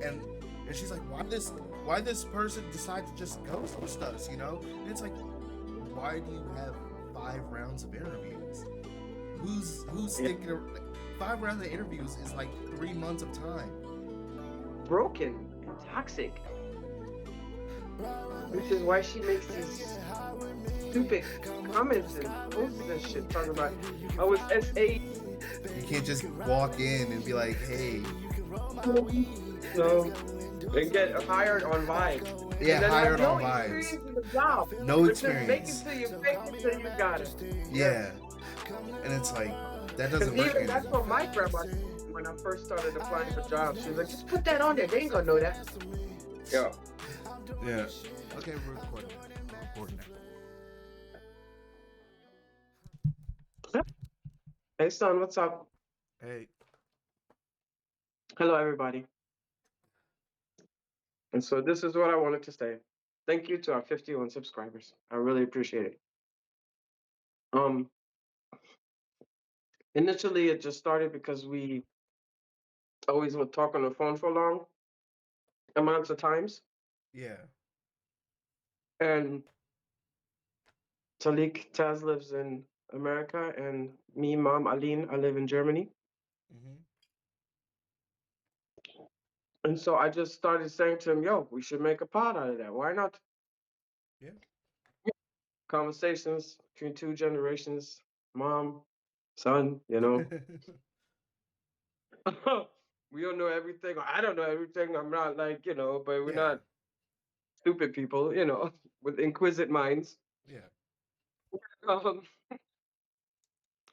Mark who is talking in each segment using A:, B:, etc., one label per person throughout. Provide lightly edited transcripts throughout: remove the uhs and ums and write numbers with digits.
A: and she's like, why this person decide to just ghost us, you know? And it's like, why do you have 5 rounds of interviews? Who's
B: Yeah.
A: thinking of, like, 5 rounds of interviews is like 3 months of time.
B: Broken and toxic, which is why she makes these stupid comments and posts and shit talking about, oh, it's SA.
A: You can't just walk in and be like, hey,
B: No, and get hired on Vibe,
A: yeah,
B: and then have
A: hired
B: no
A: on vibes.
B: experience in the job,
A: No
B: but just
A: experience.
B: fake it till you got it. Yes,
A: Yeah. And it's like, that
B: because
A: doesn't work
B: even that's what
A: anymore.
B: my grandma did when I first started applying for jobs. She was like, just put that on there. They ain't gonna know that. Yeah.
A: Yeah. Okay, we're recording.
B: Hey, son, what's up?
A: Hey.
B: Hello, everybody. And so this is what I wanted to say. Thank you to our 51 subscribers. I really appreciate it. Um, Initially, it just started because we always would talk on the phone for long amounts of times.
A: Yeah.
B: And Talik Taz lives in America, and me, Mom, Aline, I live in Germany.
A: Mm-hmm.
B: And so I just started saying to him, yo, we should make a pod out of that. Why not?
A: Yeah.
B: Conversations between two generations, mom, son, you know. We don't know everything, or I don't know everything. I'm not like, but we're
A: Yeah.
B: not stupid people, with inquisitive minds.
A: Yeah.
B: Um,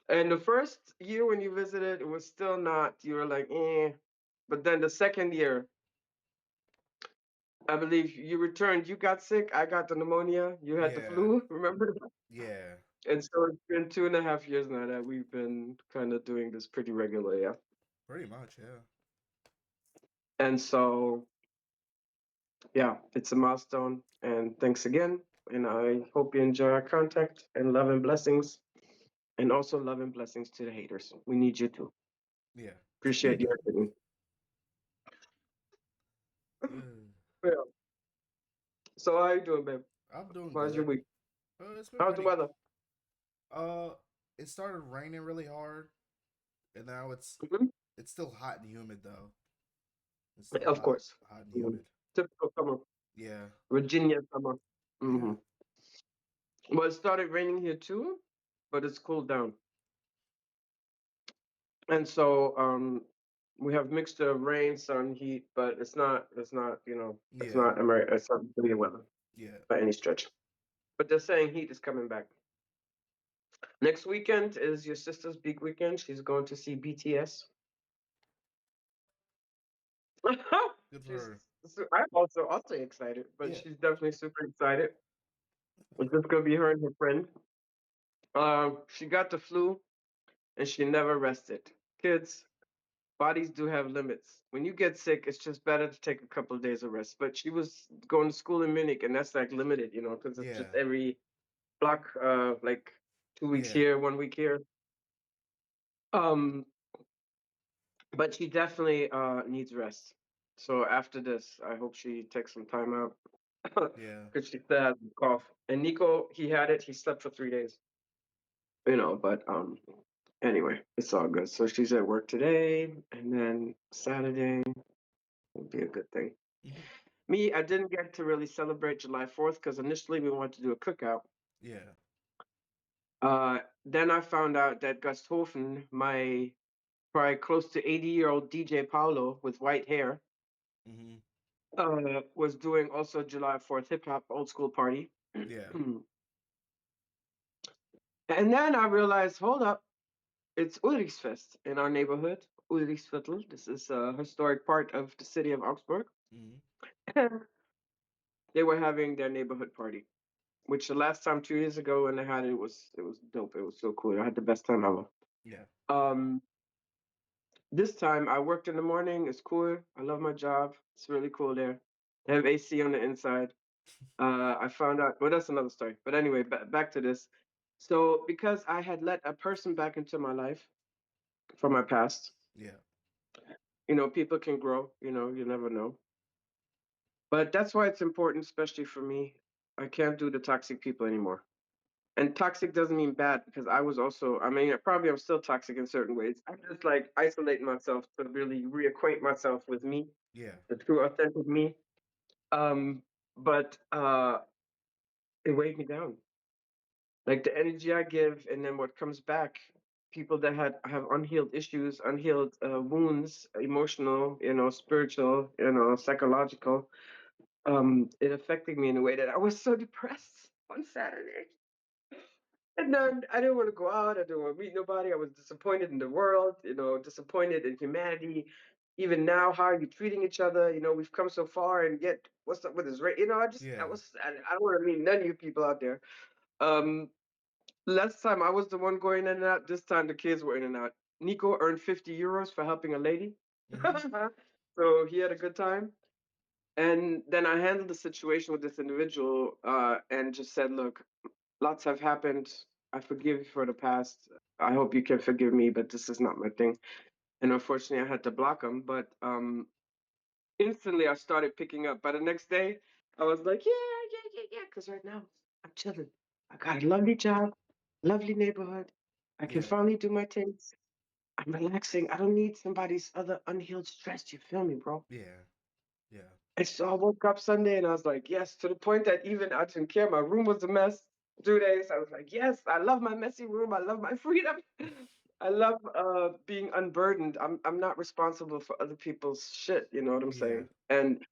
B: and the first year when you visited, it was still not, you were like, eh. But then the second year, I believe you returned, you got sick, I got the pneumonia, you had the
A: Yeah.
B: flu, remember?
A: Yeah.
B: And so it's been 2.5 years now that we've been kind of doing this pretty regularly, yeah.
A: Pretty much, yeah.
B: And so, yeah, it's a milestone. And thanks again. And I hope you enjoy our contact, and love and blessings. And also love and blessings to the haters. We need you too.
A: Yeah.
B: Appreciate you everything. Yeah. So how you doing, babe?
A: I'm doing
B: How's your
A: good.
B: week?
A: It's been
B: How's the
A: pretty.
B: weather?
A: Uh, it started raining really hard, and now
B: Mhm.
A: it's still hot and humid though. It's still
B: Of course.
A: hot and
B: Mhm.
A: humid.
B: Typical summer.
A: Yeah.
B: Virginia summer.
A: Yeah.
B: Well, it started raining here too, but it's cooled down. And so we have mixture of rain, sun, heat, but it's
A: Yeah.
B: not America, it's not really weather
A: Yeah.
B: by any stretch. But they're saying heat is coming back. Next weekend is your sister's big weekend. She's going to see BTS.
A: Good for
B: she's
A: her.
B: I'm also excited, but
A: Yeah.
B: she's definitely super excited. It's just gonna be her and her friend. She got the flu and she never rested. Kids, bodies do have limits. When you get sick, it's just better to take a couple of days of rest. But she was going to school in Munich, and that's like limited, because it's just
A: Yeah.
B: every block, like 2 weeks
A: Yeah.
B: here, 1 week here. Um, but she definitely needs rest. So after this, I hope she takes some time out
A: Yeah.
B: because she still has a cough. And Nico, he had it. He slept for 3 days. But anyway, it's all good. So she's at work today, and then Saturday will be a good thing.
A: Mhm.
B: Me, I didn't get to really celebrate July 4th because initially we wanted to do a cookout.
A: Yeah.
B: Then I found out that Gusthofen, my probably close to 80-year-old DJ Paulo with white hair,
A: Mhm.
B: was doing also July 4th hip hop old school party.
A: Yeah.
B: And then I realized, hold up, it's Ulrichsfest in our neighborhood, Ulrichsviertel. This is a historic part of the city of Augsburg.
A: Mhm.
B: And they were having their neighborhood party, which the last time 2 years ago when they had it, it was dope. It was so cool. I had the best time ever.
A: Yeah.
B: Um, this time I worked in the morning. It's cool. I love my job. It's really cool there. They have AC on the inside. I found out. Well, that's another story. But anyway, back to this. So because I had let a person back into my life from my past,
A: Yeah.
B: People can grow. You never know. But that's why it's important, especially for me. I can't do the toxic people anymore. And toxic doesn't mean bad because I was also, I mean, probably I'm still toxic in certain ways. I'm just like isolating myself to really reacquaint myself with me,
A: Yeah.
B: the true authentic me. Um, but it weighed me down. Like the energy I give and then what comes back, people that have unhealed issues, unhealed wounds, emotional, spiritual, psychological, it affected me in a way that I was so depressed on Saturday. And then I didn't want to go out. I didn't want to meet nobody. I was disappointed in the world, disappointed in humanity. Even now, how are you treating each other? We've come so far, and yet, what's up with this rate?
A: Yeah.
B: I don't want to meet none of you people out there. Um, Last time I was the one going in and out. This time the kids were in and out. Nico earned 50 euros for helping a lady.
A: Mm-hmm.
B: So he had a good time. And then I handled the situation with this individual and just said, look, lots have happened. I forgive you for the past. I hope you can forgive me, but this is not my thing. And unfortunately, I had to block him. But instantly, I started picking up. By the next day, I was like, yeah. Because right now, I'm chilling. I got a lovely job, lovely neighborhood. I can
A: Yeah.
B: finally do my things. I'm relaxing. I don't need somebody's other unhealed stress. You feel me, bro?
A: Yeah. Yeah.
B: And so I woke up Sunday and I was like, yes, to the point that even I didn't care. My room was a mess. 2 days. I was like, yes, I love my messy room. I love my freedom. I love being unburdened. I'm not responsible for other people's shit. You know what I'm
A: Yeah.
B: saying? And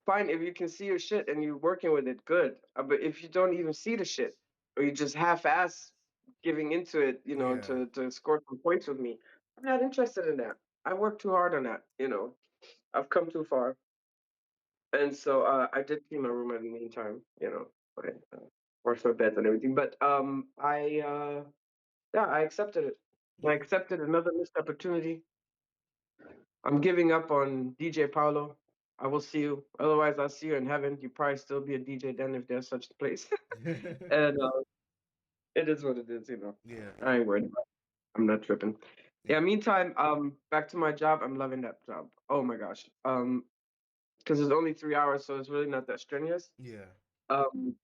B: fine if you can see your shit and you're working with it, good. But if you don't even see the shit or you just half-ass giving into it,
A: Yeah.
B: to score some points with me, I'm not interested in that. I worked too hard on that. I've come too far. And so I did clean my room in the meantime, I washed my beds and everything. But yeah, I accepted it. I
A: Yeah.
B: accepted another missed opportunity. I'm giving up on DJ Paulo. I will see you. Otherwise, I'll see you in heaven. You probably still be a DJ then if there's such a place. And it is what it is.
A: Yeah.
B: I ain't worried about it. I'm not tripping.
A: Yeah.
B: Yeah. Meantime, back to my job. I'm loving that job. Oh my gosh. Because it's only 3 hours, so it's really not that strenuous.
A: Yeah.
B: Um,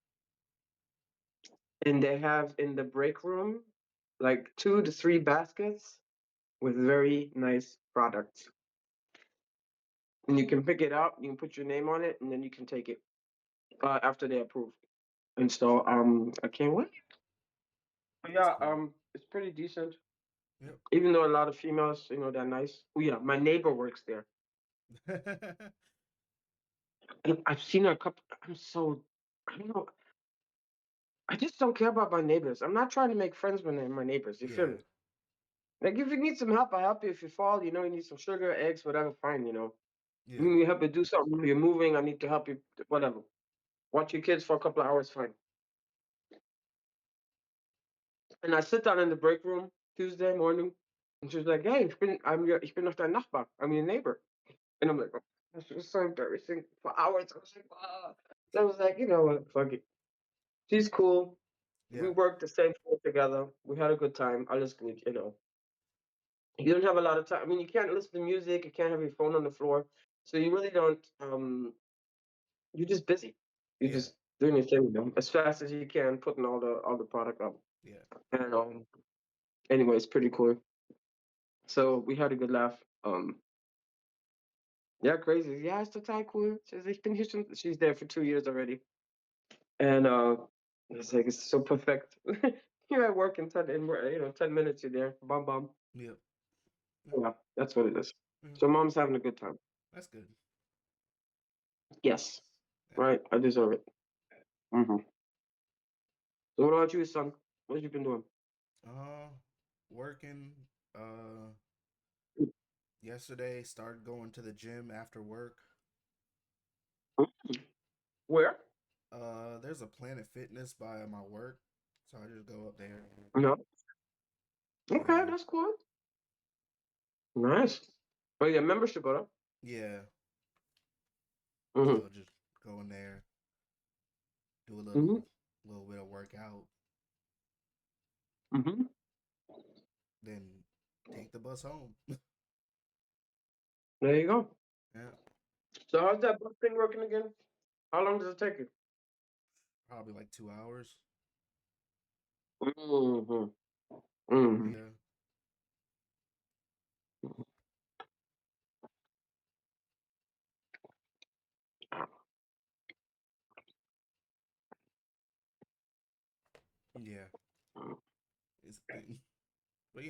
B: and they have in the break room like 2 to 3 baskets with very nice products. And you can pick it up, you can put your name on it, and then you can take it after they approve. And so I can't wait. But
A: That's
B: yeah,
A: cool.
B: it's pretty decent.
A: Yep.
B: Even though a lot of females, they're nice. Oh yeah, my neighbor works there. And I've seen her a couple. I don't know. I just don't care about my neighbors. I'm not trying to make friends with my neighbors. You feel
A: Yeah.
B: me? Like if you need some help, I help you. If you fall, you need some sugar, eggs, whatever. Fine.
A: Yeah.
B: You need help you do something. You're moving. I need to help you. Whatever. Watch your kids for a couple of hours. Fine. And I sit down in the break room Tuesday morning, and she's like, "Hey, ich bin noch dein Nachbar. I'm your neighbor." And I'm like, oh, "This was so embarrassing for hours." I was like, "Ah." And I was like, "You know what? Fuck it." She's cool. We
A: Yeah.
B: worked the same floor together. We had a good time. Alles good. You don't have a lot of time. I mean, you can't listen to music. You can't have your phone on the floor. So you really don't. You're just busy. You're
A: Yeah.
B: just doing your thing, as fast as you can, putting all the product up.
A: Yeah.
B: And anyway, it's pretty cool. So we had a good laugh. Yeah, crazy. Ja, ist total cool. Ich bin hier schon. She's there for 2 years already, and it's like it's so perfect. You're at work in 10 minutes. You're there. Bum bum.
A: Yep. Yep.
B: Yeah, that's what it is.
A: Yeah.
B: So mom's having a good time.
A: That's good.
B: Yes,
A: Yeah.
B: right. I deserve it. So what about you, son? What have you been doing?
A: Uh, working. Uh, Yesterday started going to the gym after work.
B: Where?
A: There's a Planet Fitness by my work, so I just go up there.
B: No. Okay,
A: Yeah.
B: that's cool. Nice. Oh yeah, membership, brother.
A: Yeah.
B: Mm-hmm.
A: So just go in there, do a
B: Mm-hmm.
A: little bit of workout,
B: Mm-hmm.
A: then take the bus home.
B: There you go.
A: Yeah,
B: So how's that bus thing working again? How long does it take you?
A: probably like 2 hours.
B: Mm-hmm. Mm-hmm.
A: Yeah, yeah. Is the thing, but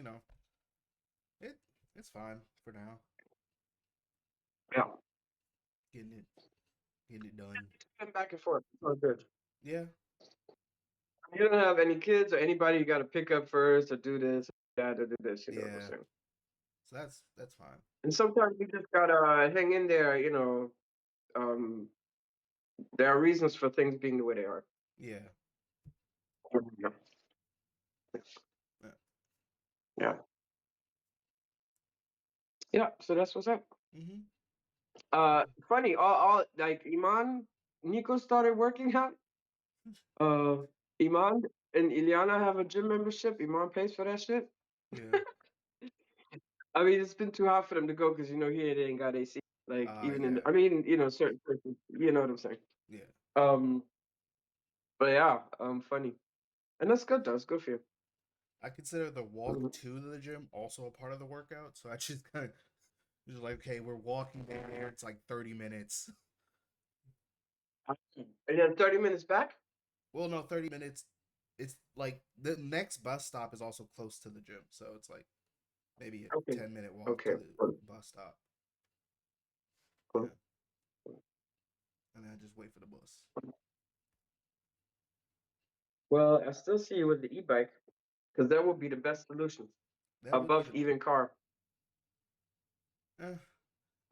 A: it it's fine for now.
B: Yeah.
A: Getting it getting it done.
B: Come back and forth. It's all good.
A: Yeah,
B: You don't have any kids or anybody you got to pick up first or do this, that, or do this. You know what I'm
A: yeah.
B: saying?
A: So that's fine.
B: And sometimes you just gotta hang in there. Um, there are reasons for things being the way they are.
A: Yeah,
B: Yeah.
A: yeah.
B: Yeah. Yeah. So that's what's up.
A: Mm-hmm.
B: Funny. All like Iman, Nico started working out. Uh, Iman and Ilyana have a gym membership. Iman pays for that shit.
A: Yeah.
B: I mean, it's been too hot for them to go because here they ain't got AC. Like even in,
A: Yeah.
B: I mean, certain places. You know what I'm saying?
A: Yeah.
B: Um, but yeah, funny, and that's good though. It's good for you.
A: I consider the walk
B: Mhm.
A: to the gym also a part of the workout. So I just kind of just like, okay, we're walking there. It's like 30 minutes.
B: And then 30 minutes back.
A: Well, no, 30 minutes. It's like the next bus stop is also close to the gym, so it's like maybe a
B: Okay.
A: 10 minute walk to
B: Okay.
A: the bus stop.
B: Cool.
A: Yeah, and then I just wait for the bus.
B: Well, I still see you with the e-bike because that would be the best solution
A: That would be
B: above
A: the.
B: even car.
A: Eh,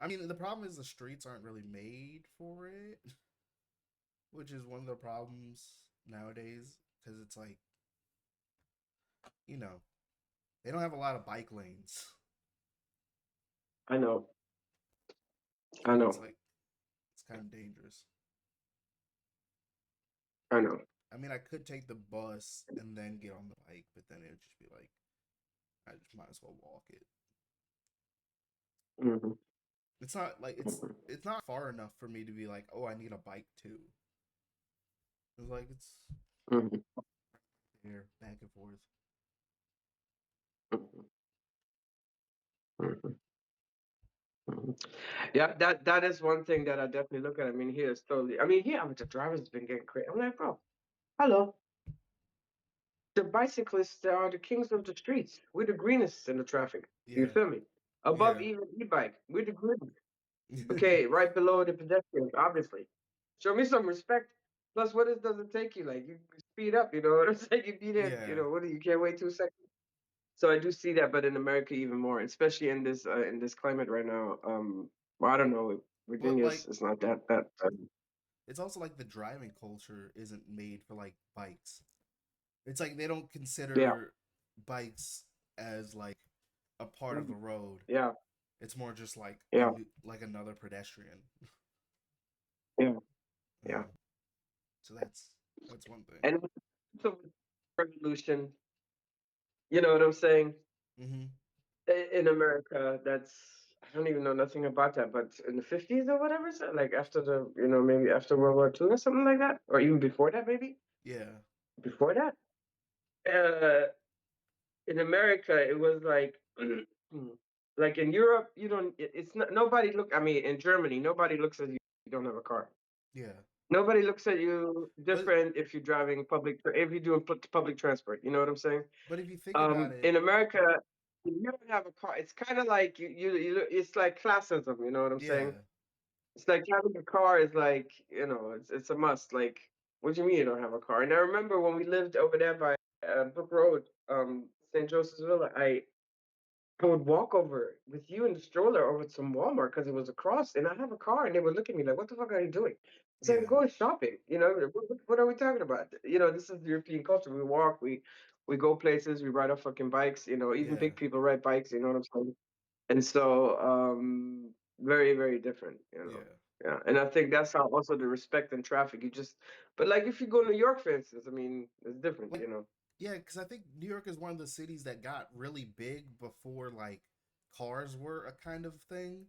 A: I mean, the problem is the streets aren't really made for it, which is one of the problems nowadays. Because it's like you know they don't have a lot of bike lanes,
B: I know. I
A: so it's
B: know.
A: like it's kind of dangerous.
B: I know.
A: I mean, I could take the bus and then get on the bike, but then it would just be like I just might as well walk it.
B: Hmm.
A: It's not like it's not far enough for me to be like, oh, I need a bike too. It's like it's
B: Hmm.
A: there back and forth.
B: Hmm. Hmm. Yeah, that is one thing that I definitely look at. I mean, here is totally. I mean, here the drivers been getting crazy. I'm like, bro, hello. The bicyclists are the kings of the streets. We're the greenest in the traffic. You
A: Yeah,
B: feel me? Above
A: yeah,
B: even e-bike, we're the greenest. Okay, right below the pedestrians, obviously. Show me some respect. Plus, what does it take you? Like you speed up, you know what I'm saying? You be there,
A: yeah.
B: what do you can't wait 2 seconds? So I do see that, but in America even more, especially in this climate right now. Well, I don't know.
A: But
B: Virginia's
A: like,
B: it's not that.
A: it's also like the driving culture isn't made for like bikes. It's like they don't
B: Yeah,
A: consider bikes as like a part of the
B: mhm,
A: road.
B: yeah,
A: It's more just like
B: yeah,
A: like another pedestrian.
B: yeah, yeah.
A: Yeah. So that's one thing.
B: And so revolution, you know what I'm saying?
A: Mm-hmm.
B: In America, that's I don't even know nothing about that, but in the 50s or whatever, so like after maybe after World War II or something like that, or even before that, maybe
A: Yeah.
B: before that. Uh, in America, it was like in Europe, you don't. It's not nobody look. I mean, in Germany, nobody looks at you. If you don't have a car.
A: Yeah.
B: Nobody looks at you
A: But
B: different if you're driving if you're doing public transport. You know what I'm saying?
A: but if you think about it,
B: In America, if you don't have a car, it's kind of like it's like classism. You know what I'm saying?
A: yeah.
B: It's like having a car is like, it's a must. Like, what do you mean you don't have a car? And I remember when we lived over there by Brook Road, St. Joseph's Villa, I would walk over with you in the stroller over to some Walmart because it was across, and I have a car, and they would look at me like, "What the fuck are you doing?" It's like I'm
A: Yeah.
B: going shopping. What are we talking about? This is European culture. We walk, we go places, we ride our fucking bikes. Even
A: Yeah.
B: big people ride bikes. You know what I'm saying? And so, very, very different.
A: Yeah.
B: Yeah. And I think that's how also the respect in traffic. But like if you go to New York, for instance, I mean, it's different.
A: Like yeah, because I think New York is one of the cities that got really big before like cars were a kind of thing.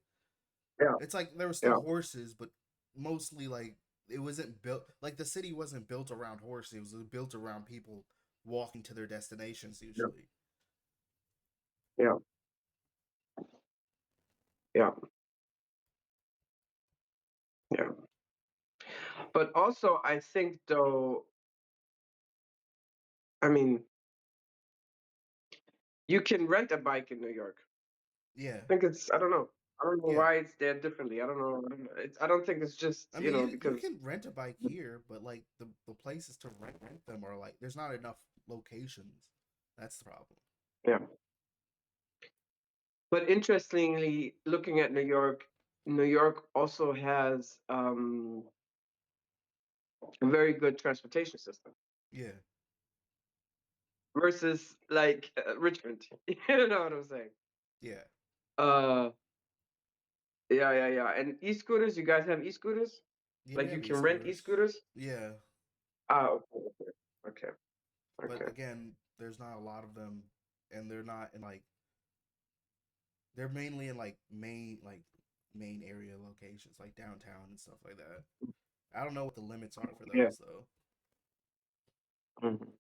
B: Yeah.
A: It's like there were still
B: Yeah.
A: horses, but mostly like it wasn't built like the city wasn't built around horses. It was built around people walking to their destinations
B: Yeah.
A: usually.
B: Yeah. Yeah. Yeah. But also, I think though, I mean, you can rent a bike in New York.
A: Yeah,
B: I think it's, I don't know. I don't know
A: yeah.
B: why it's there differently. I don't know. I don't think it's just,
A: I mean, you
B: because,
A: can rent a bike here, but like the places to rent them are like there's not enough locations. That's the problem.
B: yeah. But interestingly, looking at New York also has a very good transportation system
A: Yeah,
B: versus like Richmond. You know what I'm saying?
A: yeah,
B: Uh, yeah, yeah, yeah. And e-scooters, you guys have e-scooters?
A: yeah. We
B: Like you
A: have
B: can rent
A: e-scooters.
B: e-scooters?
A: Yeah,
B: Ah, okay, okay, okay,
A: but
B: okay.
A: again, there's not a lot of them, and they're not in like they're mainly in like main area locations like downtown and stuff like that. I don't know what the limits are for
B: Yeah.
A: those though.
B: Mhm.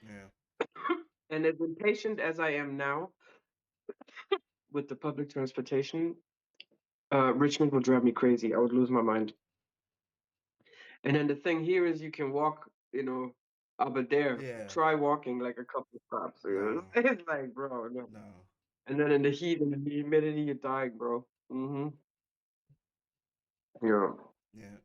A: Yeah,
B: And as impatient as I am now with the public transportation, Richmond would drive me crazy. I would lose my mind. And then the thing here is you can walk, but there,
A: yeah.
B: try walking like a couple of stops.
A: No,
B: It's like, bro, no.
A: no.
B: And then in the heat and the humidity, you're dying, bro. Mm-hmm. Yeah.
A: Yeah.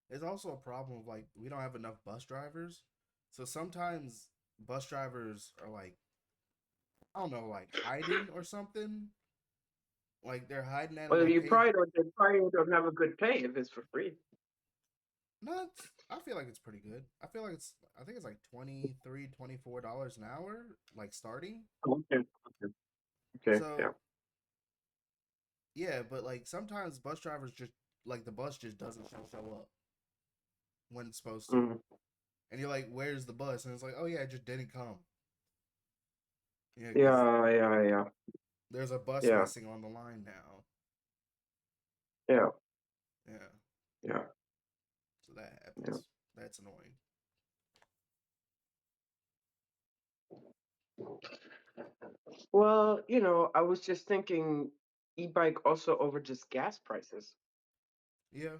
A: There's also a problem of like we don't have enough bus drivers, so sometimes bus drivers are like I don't know, like hiding or something. Like they're hiding at a
B: Well,
A: location.
B: they probably don't have a good pay if it's for free.
A: No, I feel like it's pretty good. I think it's like $23, $24 an hour, like starting.
B: Okay. Okay. Okay. Yeah.
A: So yeah, but like sometimes bus drivers just like the bus just doesn't show up when it's supposed to.
B: Mm.
A: And you're like, where's the bus? And it's like, oh yeah, it just didn't come. Yeah, because
B: Yeah. Yeah. Yeah.
A: there's a bus
B: Yeah.
A: missing on the line now.
B: Yeah.
A: Yeah,
B: Yeah.
A: so that
B: Yeah.
A: happens. That's annoying.
B: Well, I was just thinking e-bike also over just gas prices.
A: Yeah,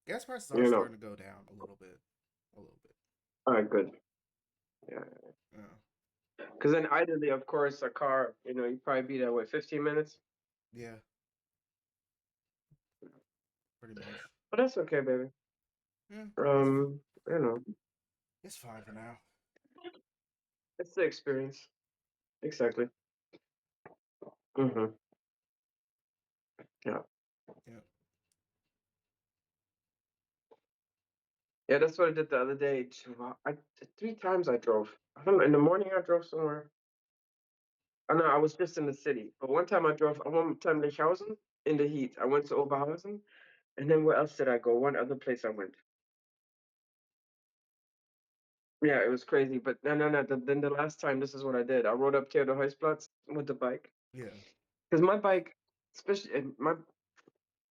A: gas prices are
B: You know.
A: starting to go down a little bit. A little bit.
B: All right. Good. Yeah.
A: Yeah,
B: Because then ideally, of course, a car, you probably be there, what, 15 minutes?
A: yeah, pretty much.
B: But that's okay, baby.
A: Yeah,
B: Um, you know,
A: it's fine for now.
B: it's the experience. Exactly. Mm-hmm. Yeah.
A: Yeah,
B: Yeah, that's what I did the other day. Three times I drove. I don't know. In the morning, I drove somewhere. I know I was just in the city. But one time I drove, one time Lechhausen in the heat. I went to Oberhausen. And then where else did I go? One other place I went. Yeah, it was crazy. But no, no, no. Then the last time, this is what I did. I rode up Theodor-Heusplatz with the bike.
A: yeah,
B: Because my bike, especially my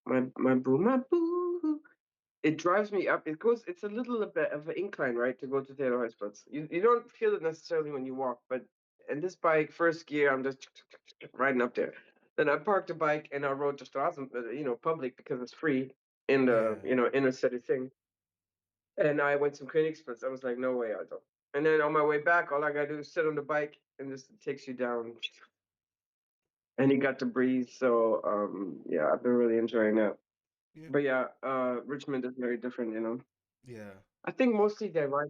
B: boo, it drives me up. It's a little bit of an incline, right, to go to Theodor-Heusplatz. You don't feel it necessarily when you walk, but in this bike, first gear, I'm just riding up there. Then I parked the bike and I rode the Straßen, public because it's free in the,
A: yeah,
B: inner city thing. And I went to Königsplatz. I was like, no way, Alter. And then on my way back, all I gotta do is sit on the bike, and this takes you down. And you got to breathe. So yeah, I've been really enjoying that.
A: Yeah.
B: But yeah, Richmond is very different, you know.
A: Yeah.
B: I think mostly they ride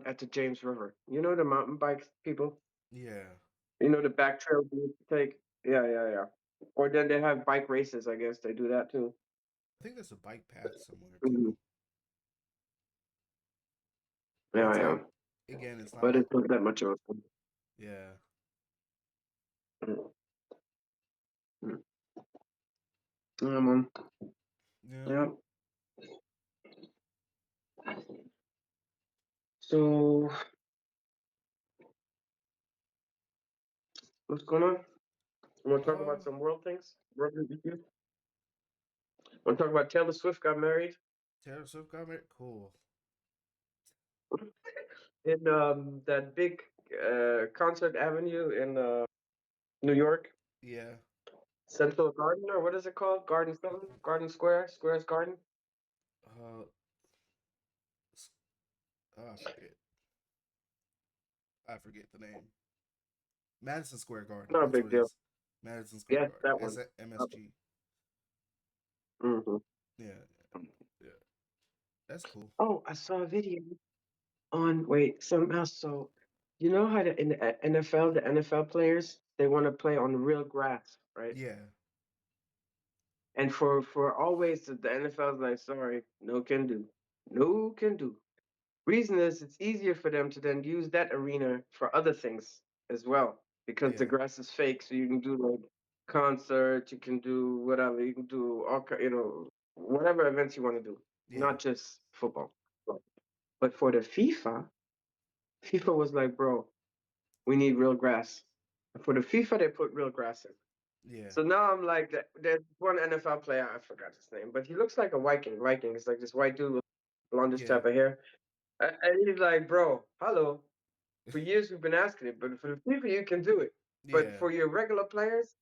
B: at the James River. You know the mountain bike people.
A: Yeah.
B: You know the back trails you used to take. Yeah, yeah, yeah. Or then they have bike races. I guess they do that too.
A: I think there's a bike path somewhere
B: Hmm.
A: too.
B: Yeah,
A: It's
B: yeah.
A: like, again, it's not
B: But
A: like,
B: it's not that much of a fun.
A: yeah.
B: Mm, mm. Yeah, man.
A: Yeah.
B: Yeah. So what's going on? You want to talk about
A: Oh,
B: some world things? World issues? Want to talk about Taylor Swift got married
A: Taylor Swift got married. Cool.
B: in that big concert avenue in New York,
A: Yeah.
B: Central Garden, or what is it called? Garden something? Garden Square? Square's Garden?
A: Uh, I forget. I forget the name. Madison Square Garden.
B: Not a
A: That's
B: big
A: what it
B: deal.
A: is. Madison Square
B: Yes,
A: Garden.
B: that one.
A: MSG.
B: Mm-hmm.
A: Yeah. Yeah. That's cool.
B: Oh, I saw a video on, wait, something else. So, you know how in the NFL, the NFL players, they want to play on real grass, right?
A: Yeah.
B: And for always, the NFL is like, sorry, no can do. No can do. Reason is it's easier for them to then use that arena for other things as well because the
A: Yeah.
B: grass is fake. So you can do like concerts, you can do whatever, you can do whatever events you want to do,
A: Yeah.
B: not just football. But for the FIFA was like, bro, we need real grass. And for the FIFA, they put real grass in.
A: Yeah.
B: So now I'm like, there's one NFL player, I forgot his name, but he looks like a Viking. Viking is like this white dude with blondish
A: Yeah.
B: type of hair. And he's like, bro, hello. For years we've been asking it, but for the FIFA you can do it. But
A: Yeah.
B: for your regular players,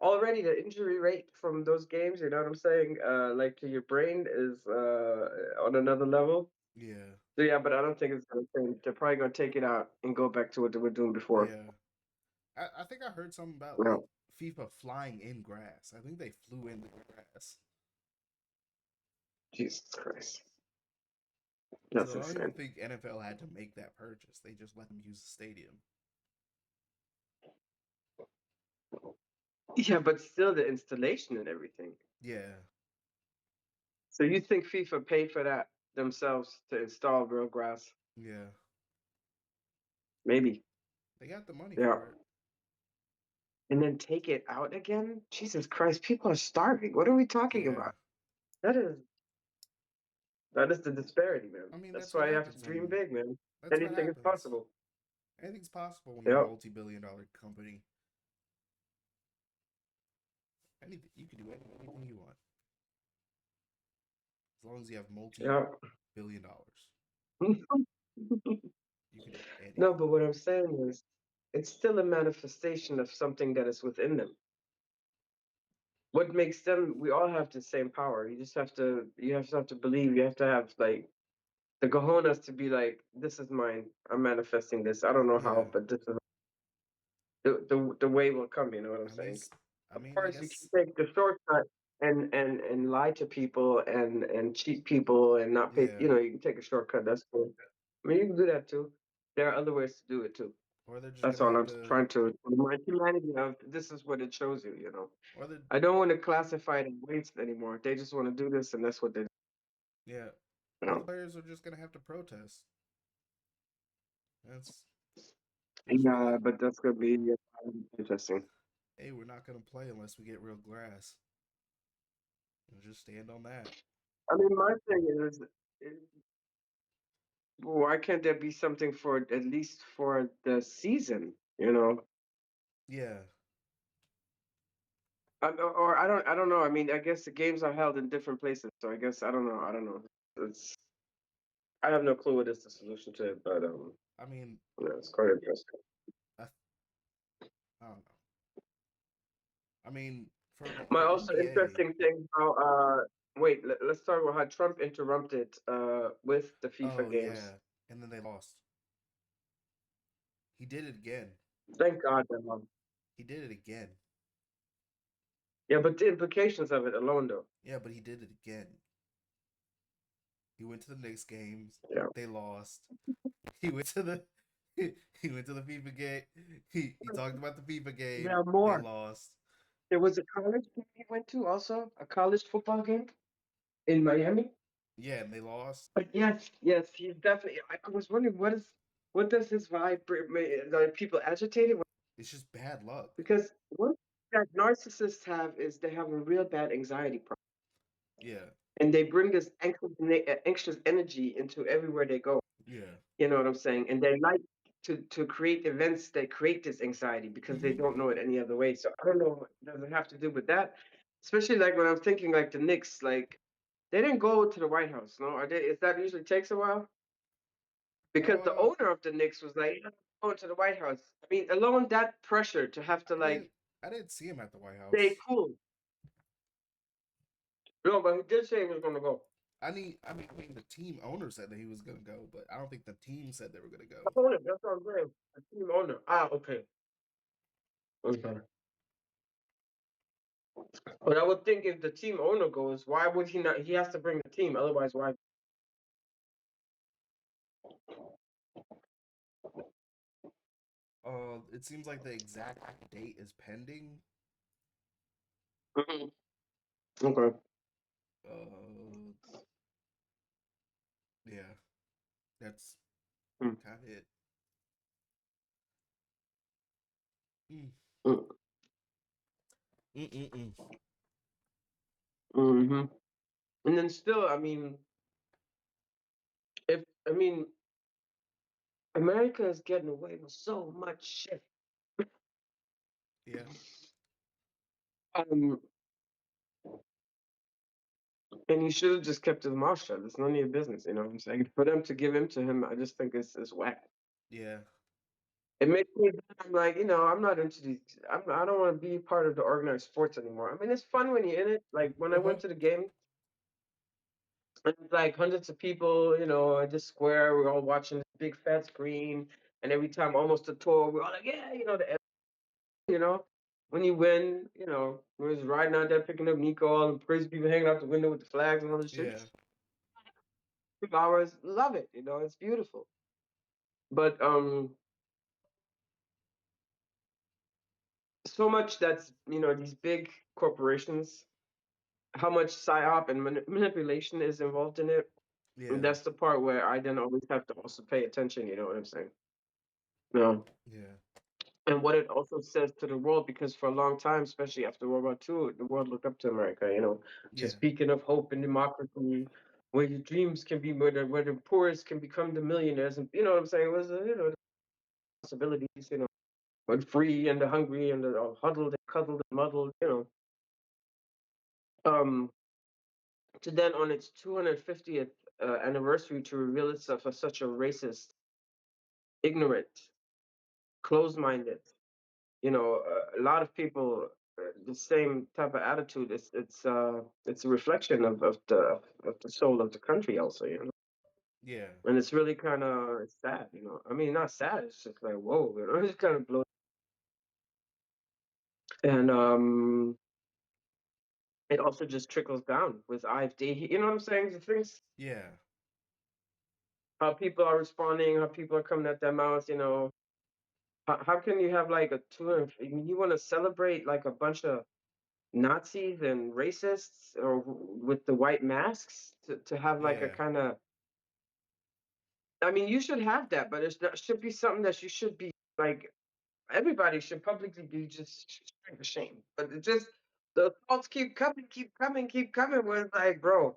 B: already the injury rate from those games, you know what I'm saying? Like to your brain is on another level.
A: Yeah.
B: So yeah, but I don't think it's gonna change. They're probably gonna take it out and go back to what they were doing before.
A: Yeah. I think I heard something about
B: Yeah.
A: like FIFA flying in grass. I think they flew in the grass.
B: Jesus Christ.
A: So
B: That's
A: I don't even
B: insane.
A: think NFL had to make that purchase. They just let them use the stadium.
B: Yeah, but still the installation and everything.
A: Yeah.
B: So you think FIFA paid for that themselves to install real grass?
A: Yeah.
B: Maybe.
A: They got the money
B: Yeah.
A: for it.
B: And then take it out again? Jesus Christ, people are starving. What are we talking
A: Yeah.
B: about? That is that is the disparity, man.
A: I mean,
B: That's
A: that's what
B: why you have to
A: happens
B: dream
A: when
B: big, man.
A: that's what
B: Anything is
A: happens.
B: possible.
A: Anything's possible when you're a
B: Yep.
A: multi-billion-dollar company. Anything you can do anything you want as long as you have
B: Yeah.
A: multi-billion dollars. You can do
B: No,
A: anything.
B: but what I'm saying is it's still a manifestation of something that is within them. What makes them, we all have the same power. You have to believe, you have to have like the cojones to be like, this is mine. I'm manifesting this. I don't know
A: Yeah.
B: how, but this is the way will come, you know what I'm
A: I mean,
B: saying?
A: I
B: Of
A: mean, I
B: course you can
A: guess.
B: take the shortcut and lie to people and cheat people and not pay,
A: Yeah.
B: you can take a shortcut, that's cool. I mean you can do that too. There are other ways to do it too.
A: Or they're just
B: That's
A: gonna
B: all
A: have
B: I'm
A: to.
B: trying to remind humanity of. This is what it shows you.
A: Or the.
B: I don't want to classify it as waste anymore. They just want to do this and that's what they do.
A: Yeah.
B: You
A: Or the
B: know?
A: players are just gonna have to protest. That's. Just be
B: Yeah,
A: like,
B: but that's gonna be interesting.
A: hey, we're not gonna play unless we get real grass. And just stand on that.
B: I mean, my thing is, why can't there be something for at least for the season?
A: Yeah.
B: Or I don't know. I mean, I guess the games are held in different places, so I guess I don't know. I don't know. It's I have no clue what is the solution to it, but
A: I mean,
B: yeah, it's quite interesting.
A: I, I don't know. I mean, for
B: My
A: the
B: also
A: NBA.
B: interesting thing how wait, let's talk about how Trump interrupted with the FIFA
A: Oh
B: games.
A: yeah, and then they lost. He did it again.
B: Thank God.
A: He did it again.
B: Yeah, but the implications of it alone, though.
A: Yeah, but he did it again. He went to the Knicks games.
B: Yeah.
A: They lost. He went to the he went to the FIFA game. He talked about the FIFA game.
B: Yeah,
A: They
B: more.
A: lost.
B: There was a college game he went to also, a college football game in Miami.
A: Yeah, and they lost.
B: But yes, yes, he's definitely. I was wondering what does his vibe are people agitated?
A: It's just bad luck.
B: Because one thing that narcissists have is they have a real bad anxiety problem,
A: Yeah,
B: and they bring this anxious energy into everywhere they go.
A: yeah.
B: You know what I'm saying? And they like to create events that create this anxiety because they
A: Hmm.
B: don't know it any other way. So I don't know. Does it have to do with that? Especially like when I'm thinking like the Knicks, like they didn't go to the White House, no? Are they? Is that usually takes a while? Because the
A: Uh,
B: owner of the Knicks was like, "Yeah, I'm going to the White House." I mean, alone that pressure to have to
A: I didn't
B: like
A: I didn't see him at the White
B: stay
A: House.
B: cool. No, but he did say he was going to go.
A: I mean, the team owner said that he was gonna go, but I don't think the team said they were gonna
B: The
A: go.
B: owner, that's what I'm saying. The team owner. Ah, okay. Okay. But I would think if the team owner goes, why would he not? He has to bring the team. Otherwise, why?
A: It seems like the exact date is pending.
B: Mhm. Okay.
A: Uh, yeah, that's
B: Mm.
A: kind of it. Mm.
B: Mm.
A: Mm-mm-mm.
B: Mm-hmm. And then still, I mean, if I mean, America is getting away with so much shit.
A: Yeah,
B: Um, and he should have just kept his mouth shut. It's none of your business, you know what I'm saying? For them to give him to him, I just think it's whack.
A: yeah,
B: It makes me, I'm like, I'm not into these. I don't want to be part of the organized sports anymore. I mean, it's fun when you're in it. Like when I
A: uh-huh,
B: went to the game, and it's like hundreds of people, at this square. We're all watching this big fat screen, and every time almost a tour, we're all like, yeah, you know. When you win, we're just riding out there picking up Nico, all the crazy people hanging out the window with the flags and all this shit.
A: yeah,
B: 2 hours, love it. It's beautiful. But so much that's these big corporations, how much psyop and manipulation is involved in it.
A: yeah,
B: That's the part where I then always have to also pay attention. You know what I'm saying? No.
A: yeah,
B: And what it also says to the world, because for a long time, especially after World War II, the world looked up to America. To
A: yeah,
B: speaking of hope and democracy, where your dreams can be, where the poorest can become the millionaires, and you know what I'm saying? It was the possibilities, but free and the hungry and the huddled and cuddled and muddled, um, to then on its 250th anniversary to reveal itself as such a racist, ignorant, closed-minded. A lot of people the same type of attitude. It's a reflection of the soul of the country also.
A: yeah,
B: And it's really kind of sad. I mean, not sad. It's just like whoa. It's kind of blows. And it also just trickles down with IFD. You know what I'm saying? The things,
A: yeah,
B: how people are responding, how people are coming at their mouths. How can you have like a tour? You want to celebrate like a bunch of Nazis and racists or with the white masks to have like a
A: yeah,
B: kind of, I mean, you should have that, but it should be something that you should be like, everybody should publicly be just ashamed. But it just, the thoughts keep coming, keep coming, keep coming. Where it's like, bro,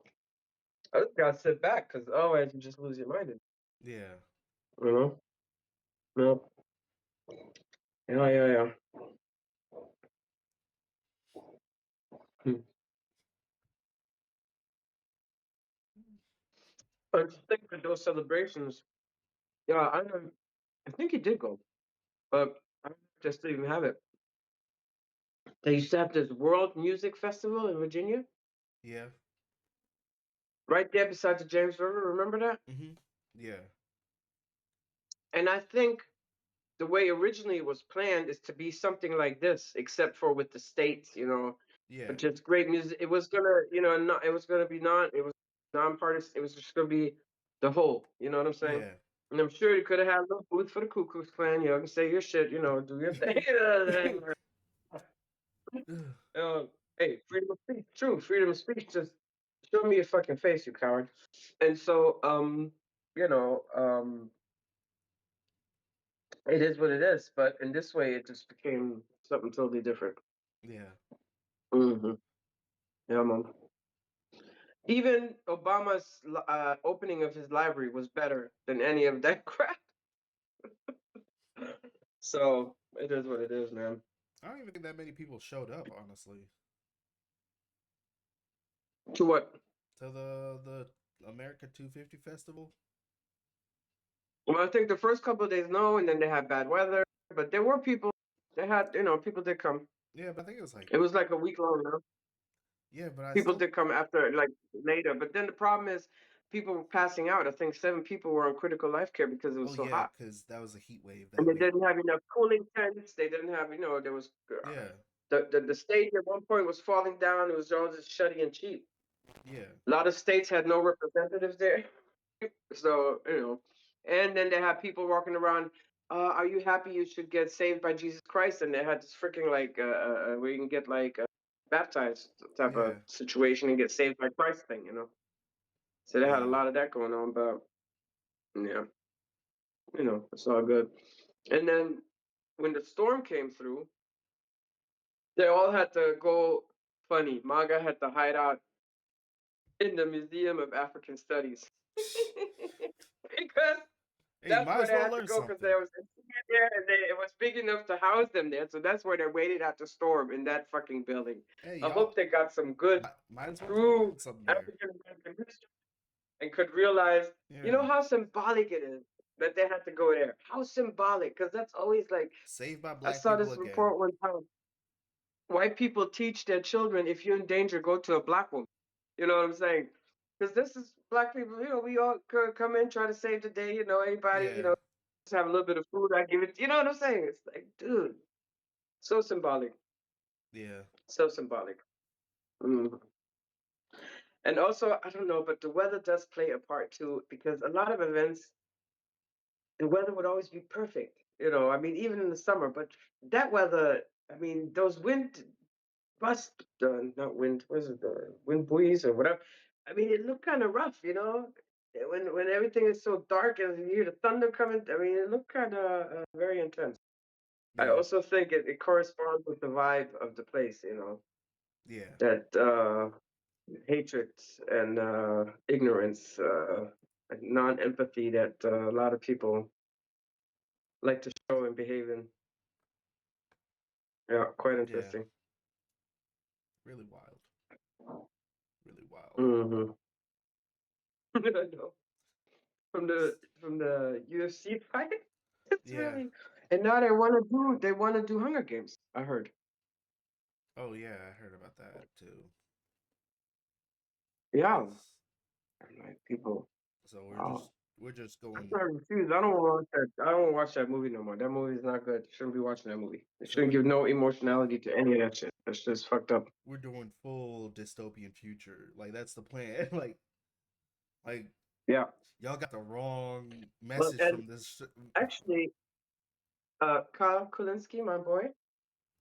B: I just gotta sit back because otherwise you just lose your mind.
A: yeah,
B: You know? No. Yeah, yeah, yeah. Hmm. I just think that those celebrations, yeah, I think he did go, but I just didn't even have it. They used to have this World Music Festival in Virginia,
A: yeah.
B: right there beside the James River. Remember that?
A: Mm-hmm. Yeah,
B: And I think the way originally it was planned is to be something like this, except for with the states,
A: Yeah.
B: but just great music. It was gonna, not, it was gonna be it was non-partisan. It was just gonna be the whole. You know what I'm saying?
A: Yeah.
B: And I'm sure you could have had a little booth for the Ku Klux Klan. You can say your shit. Do your thing. uh, hey, freedom of speech. True, freedom of speech. Just show me your fucking face, you coward. And so, you know, um, it is what it is. But in this way, it just became something totally different.
A: Yeah.
B: Hmm. Yeah, man. Even Obama's opening of his library was better than any of that crap. So it is what it is, man.
A: I don't even think that many people showed up, honestly,
B: To what?
A: to the America 250 festival.
B: Well, I think the first couple of days, no, and then they had bad weather. But there were people. They had, people did come.
A: Yeah, but I think it was like
B: It was like a week long, now.
A: yeah, but I
B: People
A: still
B: did come after, like later. But then the problem is, people were passing out. I think 7 people were on critical life care because it was
A: oh
B: so
A: yeah,
B: hot.
A: because that was a heat wave
B: And
A: that
B: they
A: week.
B: didn't have enough cooling tents. They didn't have, there was
A: Yeah.
B: the stage at one point was falling down. It was all just shutty and cheap.
A: Yeah.
B: A lot of states had no representatives there, so and then they had people walking around. Are you happy? You should get saved by Jesus Christ, and they had this freaking like where you can get like baptized type of
A: Yeah.
B: situation and get saved by Christ thing. So they had a
A: Yeah.
B: lot of that going on, but yeah, it's all good. And then when the storm came through, they all had to go funny. MAGA had to hide out in the Museum of African Studies because
A: Hey, you
B: that's
A: might
B: where
A: as
B: they
A: well
B: had to
A: learn
B: go because
A: something.
B: there was a theater there and it was big enough to house them there. So that's where they waited out the storm in that fucking building.
A: Hey,
B: I
A: y'all
B: hope they got some good,
A: might as well just
B: true
A: learn something there.
B: African American history and could realize,
A: Yeah.
B: how symbolic it is that they had to go there. How symbolic, because that's always like,
A: Saved by
B: I
A: black
B: saw
A: people
B: this
A: again.
B: report one time. White people teach their children, if you're in danger, go to a black woman. You know what I'm saying? Because this is black people. We all come in, try to save the day. Anybody,
A: Yeah.
B: just have a little bit of food. I give it. You know what I'm saying? It's like, dude, so symbolic,
A: Yeah.
B: so symbolic. Mm. And also, I don't know, but the weather does play a part too, because a lot of events, the weather would always be perfect. I mean, even in the summer, but that weather, I mean, those bust, not wind, what is it, the wind buoys or whatever. I mean, it looked kind of rough, when everything is so dark and you hear the thunder coming. I mean, it looked kind of very intense. I
A: Yeah.
B: also think it corresponds with the vibe of the place,
A: Yeah.
B: that hatred and ignorance, and non-empathy that a lot of people like to show and behave in. Yeah, quite
A: Yeah.
B: interesting.
A: Really wild. Really wild.
B: Hmm. I know. From the UFC fight. It's
A: Yeah.
B: really, and now they want to do Hunger Games. I heard.
A: Oh yeah, I heard about that too.
B: Yeah,
A: Cause
B: I'm like people.
A: so
B: Wow.
A: we're just
B: I'm
A: going.
B: sorry, refused. I don't want to watch that. I don't want to watch that movie no more. That movie is not good. Shouldn't be watching that movie. It
A: So
B: shouldn't give no emotionality to any of that shit. That's just fucked up.
A: we're doing full dystopian future. Like that's the plan. like
B: Yeah.
A: y'all got the wrong
B: Well,
A: message
B: and
A: from this.
B: actually, Kyle Kulinski, my boy.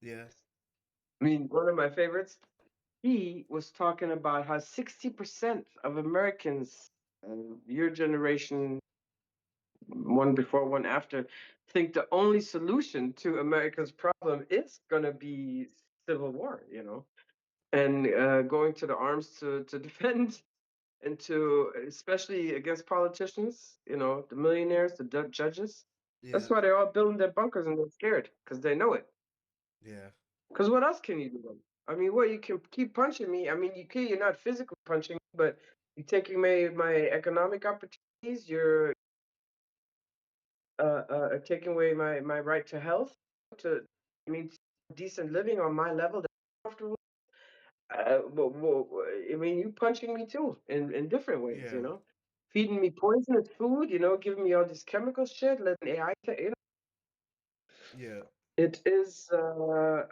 A: Yeah.
B: I mean, one of my favorites. He was talking about how 60% of Americans, your generation, one before, one after, think the only solution to America's problem is going to be civil war, and going to the arms to defend and to, especially against politicians, the millionaires, the judges. That's
A: Yeah.
B: why they're all building their bunkers and they're scared because they know it.
A: Yeah.
B: Because what else can you do? I mean, what, you can keep punching me. I mean, you're not physically punching me, but you're taking my economic opportunities. You're taking away my right to health, to, I mean, decent living on my level. That I'm comfortable. I mean, you punching me too in different ways.
A: Yeah.
B: Feeding me poisonous food. Giving me all this chemical shit, letting AI.
A: Yeah.
B: it is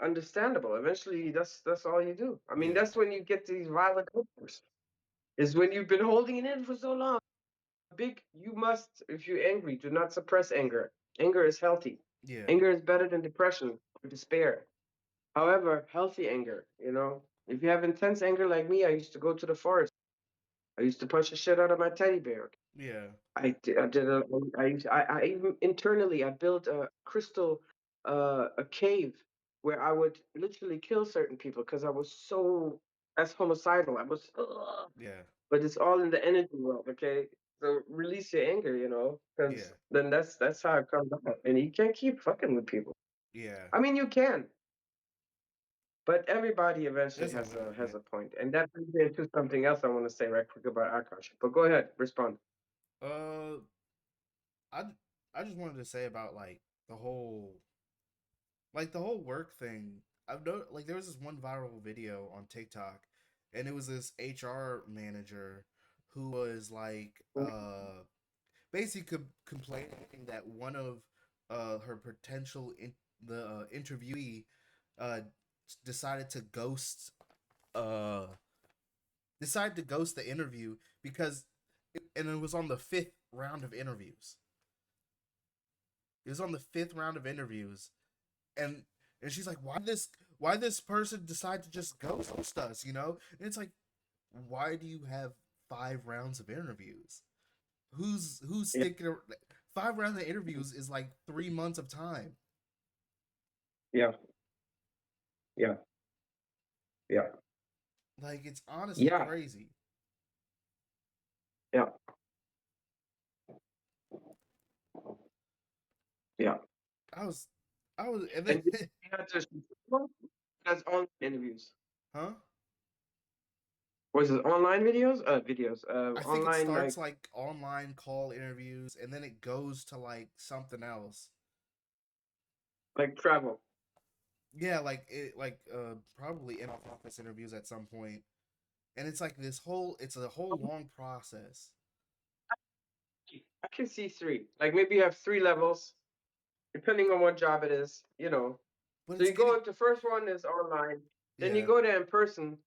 B: understandable. Eventually, that's all you do. I mean,
A: Yeah.
B: that's when you get these violent outbursts. Is when you've been holding it in for so long. Big, you must, if you're angry, do not suppress anger. Anger is healthy.
A: Yeah.
B: Anger is better than depression or despair. However, healthy anger, if you have intense anger like me, I used to go to the forest. I used to punch the shit out of my teddy bear.
A: Yeah.
B: I did a, I even internally I built a crystal a cave where I would literally kill certain people because I was so that's homicidal. I was
A: Yeah.
B: but it's all in the energy world, okay? So release your anger, because
A: Yeah.
B: then that's how it comes out. And you can't keep fucking with people.
A: Yeah.
B: I mean you can, but everybody eventually
A: There's a
B: has a has
A: limit.
B: a point. And that brings me into something else I want to say right quick about Akash. But go ahead, respond.
A: Uh, I I just wanted to say about the whole work thing. I've know like there was this one viral video on TikTok, and it was this HR manager who was basically complaining that one of her potential interviewee uh decided to ghost uh the interview because and it was on the fifth round of interviews. It was on the fifth round of interviews, and she's like, why this person decide to just ghost us, you know? And it's like, why do you have 5 rounds of interviews? Who's
B: Yeah,
A: sticking 5 rounds of interviews is like 3 months of time.
B: yeah, yeah, yeah,
A: Like it's honestly
B: yeah,
A: crazy.
B: yeah, yeah.
A: I was and then
B: And you had to that's online interviews.
A: huh?
B: Was it online videos? Videos.
A: I think it
B: Online
A: starts
B: like
A: like online call interviews and then it goes to like something else.
B: travel.
A: Yeah, probably in office interviews at some point. And it's like it's a whole long process.
B: I can see three. Like maybe you have three levels, depending on what job it is.
A: But
B: So
A: it's
B: you go
A: getting
B: the first one is online, then you
A: yeah,
B: go there in person,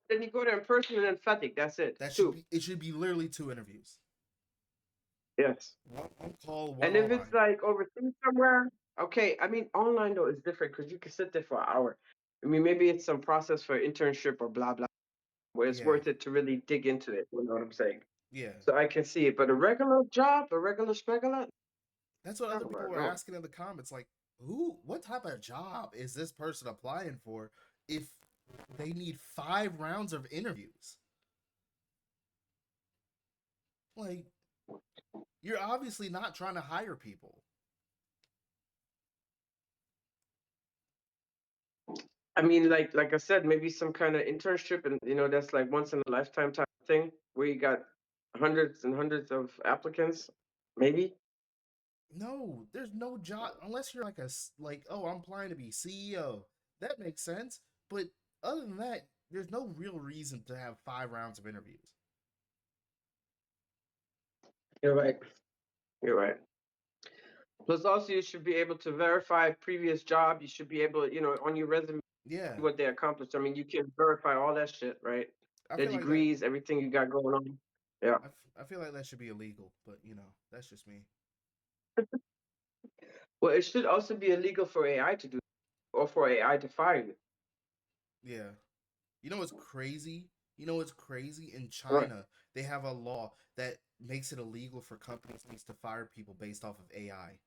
B: then you go there in person and then fatigue. That's it. Two.
A: it should be literally 2 interviews.
B: Yes.
A: One call, one
B: And if it's
A: online.
B: like overseas somewhere, okay. I mean, online though is different because you can sit there for an hour. I mean, maybe it's some process for internship or blah blah, where it's
A: Yeah.
B: worth it to really dig into it. You know what I'm saying?
A: Yeah.
B: So I can see it. But a regular job, a regular specular,
A: That's what other
B: talk
A: people
B: about
A: were
B: no.
A: asking in the comments like, what type of job is this person applying for if they need 5 rounds of interviews? Like, you're obviously not trying to hire people.
B: I mean, like I said, maybe some kind of internship, and that's like once in a lifetime type of thing where you got hundreds and hundreds of applicants. Maybe.
A: No, there's no job unless you're oh, I'm applying to be CEO. That makes sense. But other than that, there's no real reason to have 5 rounds of interviews.
B: You're right. You're right. Plus, also, you should be able to verify previous job. You should be able, on your resume,
A: Yeah,
B: what they accomplished. I mean, you can verify all that shit, right?
A: I
B: The
A: feel like that.
B: degrees, everything you got going on. Yeah.
A: I feel like that should be illegal, but that's just me.
B: Well, it should also be illegal for AI to do, or for AI to fire you.
A: Yeah. You know what's crazy? You know what's crazy? In
B: Right.
A: China, they have a law that makes it illegal for companies to fire people based off of AI.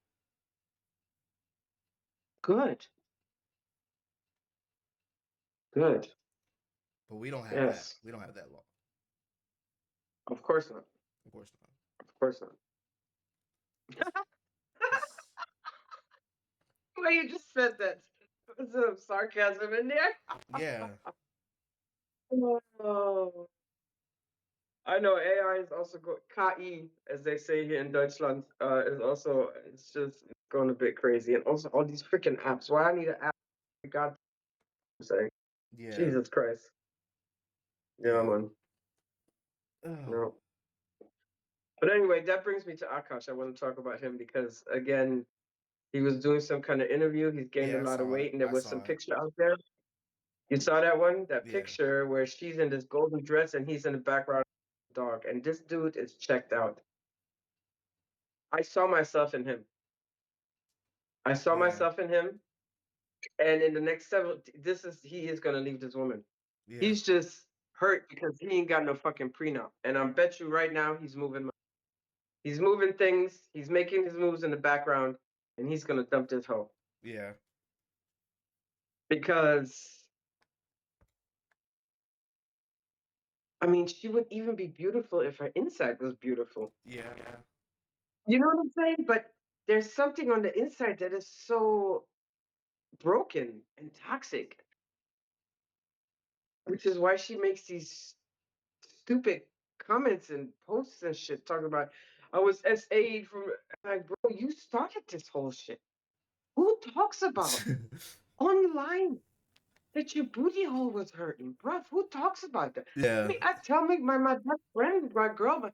B: Good. Good.
A: But we don't have that.
B: Yes.
A: We don't have that law.
B: Of course not.
A: Of course not.
B: Of course not.
A: Because
B: Well, you just said that. There's some sarcasm in there.
A: yeah,
B: Oh, I know AI is also KI, as they say here in Deutschland, is also it's going a bit crazy, and also all these freaking apps. Why I need an app? God, I'm saying,
A: yeah,
B: Jesus Christ, yeah,
A: yeah.
B: man,
A: Ugh.
B: no. But anyway, that brings me to Akash. I want to talk about him because again, He was doing some kind of interview. He's gained a
A: Yeah, I
B: lot of
A: saw it.
B: weight, and there
A: I
B: was some
A: saw it.
B: picture out there. You saw that one? That
A: Yeah.
B: picture where she's in this golden dress and he's in the background dog. And this dude is checked out. I saw myself in him. I saw
A: Yeah.
B: myself in him. And in the next he is gonna leave this woman.
A: Yeah.
B: He's just hurt because he ain't got no fucking prenup. And I bet you right now he's moving things, he's making his moves in the background, and he's gonna dump this hoe.
A: Yeah.
B: Because I mean, she would even be beautiful if her inside was beautiful.
A: Yeah.
B: You know what I'm saying? But there's something on the inside that is so broken and toxic, which is why she makes these stupid comments and posts and shit talking about I was SA'd from like, bro, you started this whole shit. Who talks about online that your booty hole was hurting, bruv? Who talks about that? I
A: Yeah.
B: mean, I tell my best friend, my girl, I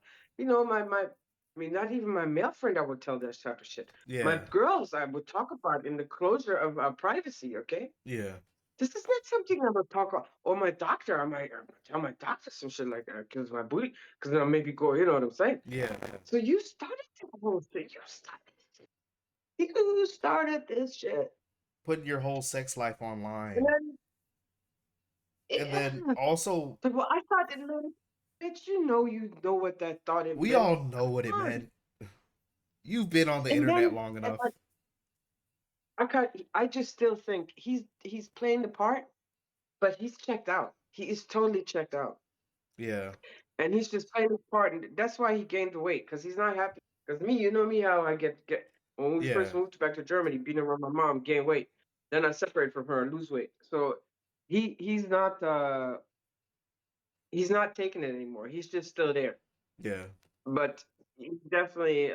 B: mean, not even my male friend, I would tell that type of shit. My
A: Yeah.
B: girls, I would talk about in the closure of our privacy. Okay,
A: Yeah.
B: this is not something I would talk about. Or my doctor, I might tell my doctor some shit like that because my booty, because then I'll maybe go. You know what I'm saying?
A: Yeah.
B: So you started the whole thing. You started this shit.
A: Putting your whole sex life
B: And
A: online.
B: then,
A: And then
B: yeah.
A: also,
B: So, well, I thought it meant, bitch, you know what that thought it
A: we
B: meant.
A: all know what it
B: Come on.
A: meant. You've been on the
B: And
A: internet
B: then,
A: long
B: and
A: enough.
B: I just still think he's playing the part, but he's checked out. He is totally checked out.
A: Yeah.
B: And he's just playing his part. And that's why he gained the weight, because he's not happy. Because me, you know me, how I get when we
A: Yeah.
B: first moved back to Germany, being around my mom, gain weight. Then I separate from her and lose weight. So he's not taking it anymore. He's just still there.
A: Yeah.
B: But he's definitely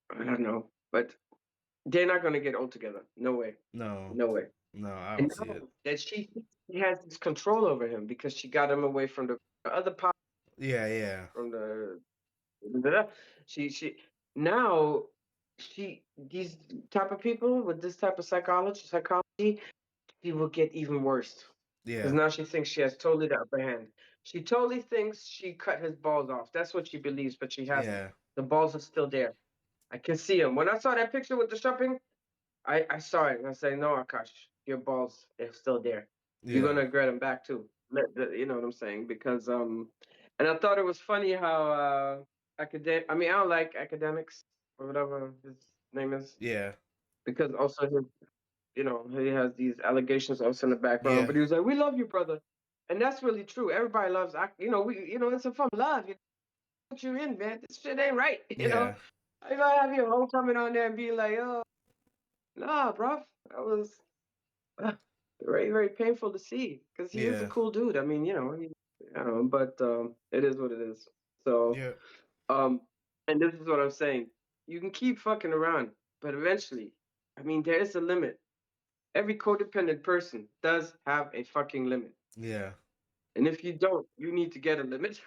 B: I don't know. But they're not gonna get old together. No way.
A: No.
B: No way.
A: No, I
B: And
A: don't see
B: now
A: it.
B: that she has this control over him because she got him away from the other part
A: Yeah. Yeah.
B: from the she now she these type of people with this type of psychology she will get even worse because
A: Yeah.
B: now she thinks she has totally the upper hand. She totally thinks she cut his balls off. That's what she believes, but she hasn't.
A: Yeah.
B: The balls are still there. I can see him. When I saw that picture with the shopping, I saw it and I say, no, Akash, your balls are still there. You're
A: Yeah.
B: gonna regret them back too. You know what I'm saying? Because and I thought it was funny how academic. I mean, I don't like academics or whatever his name is
A: Yeah.
B: because also his, he has these allegations also in the background.
A: Yeah.
B: But he was like, "We love you, brother," and that's really true. Everybody loves, it's a fun love. Put you in, man. This shit ain't right.
A: Yeah.
B: I gotta have your home coming on there and be like, "Oh, nah, bro, that was." uh, very, very painful to see because he is a
A: Yeah.
B: cool dude. I mean, but it is what it is. So,
A: Yeah.
B: um, and this is what I'm saying. You can keep fucking around, but eventually, I mean, there is a limit. Every codependent person does have a fucking limit.
A: Yeah.
B: And if you don't, you need to get a limit.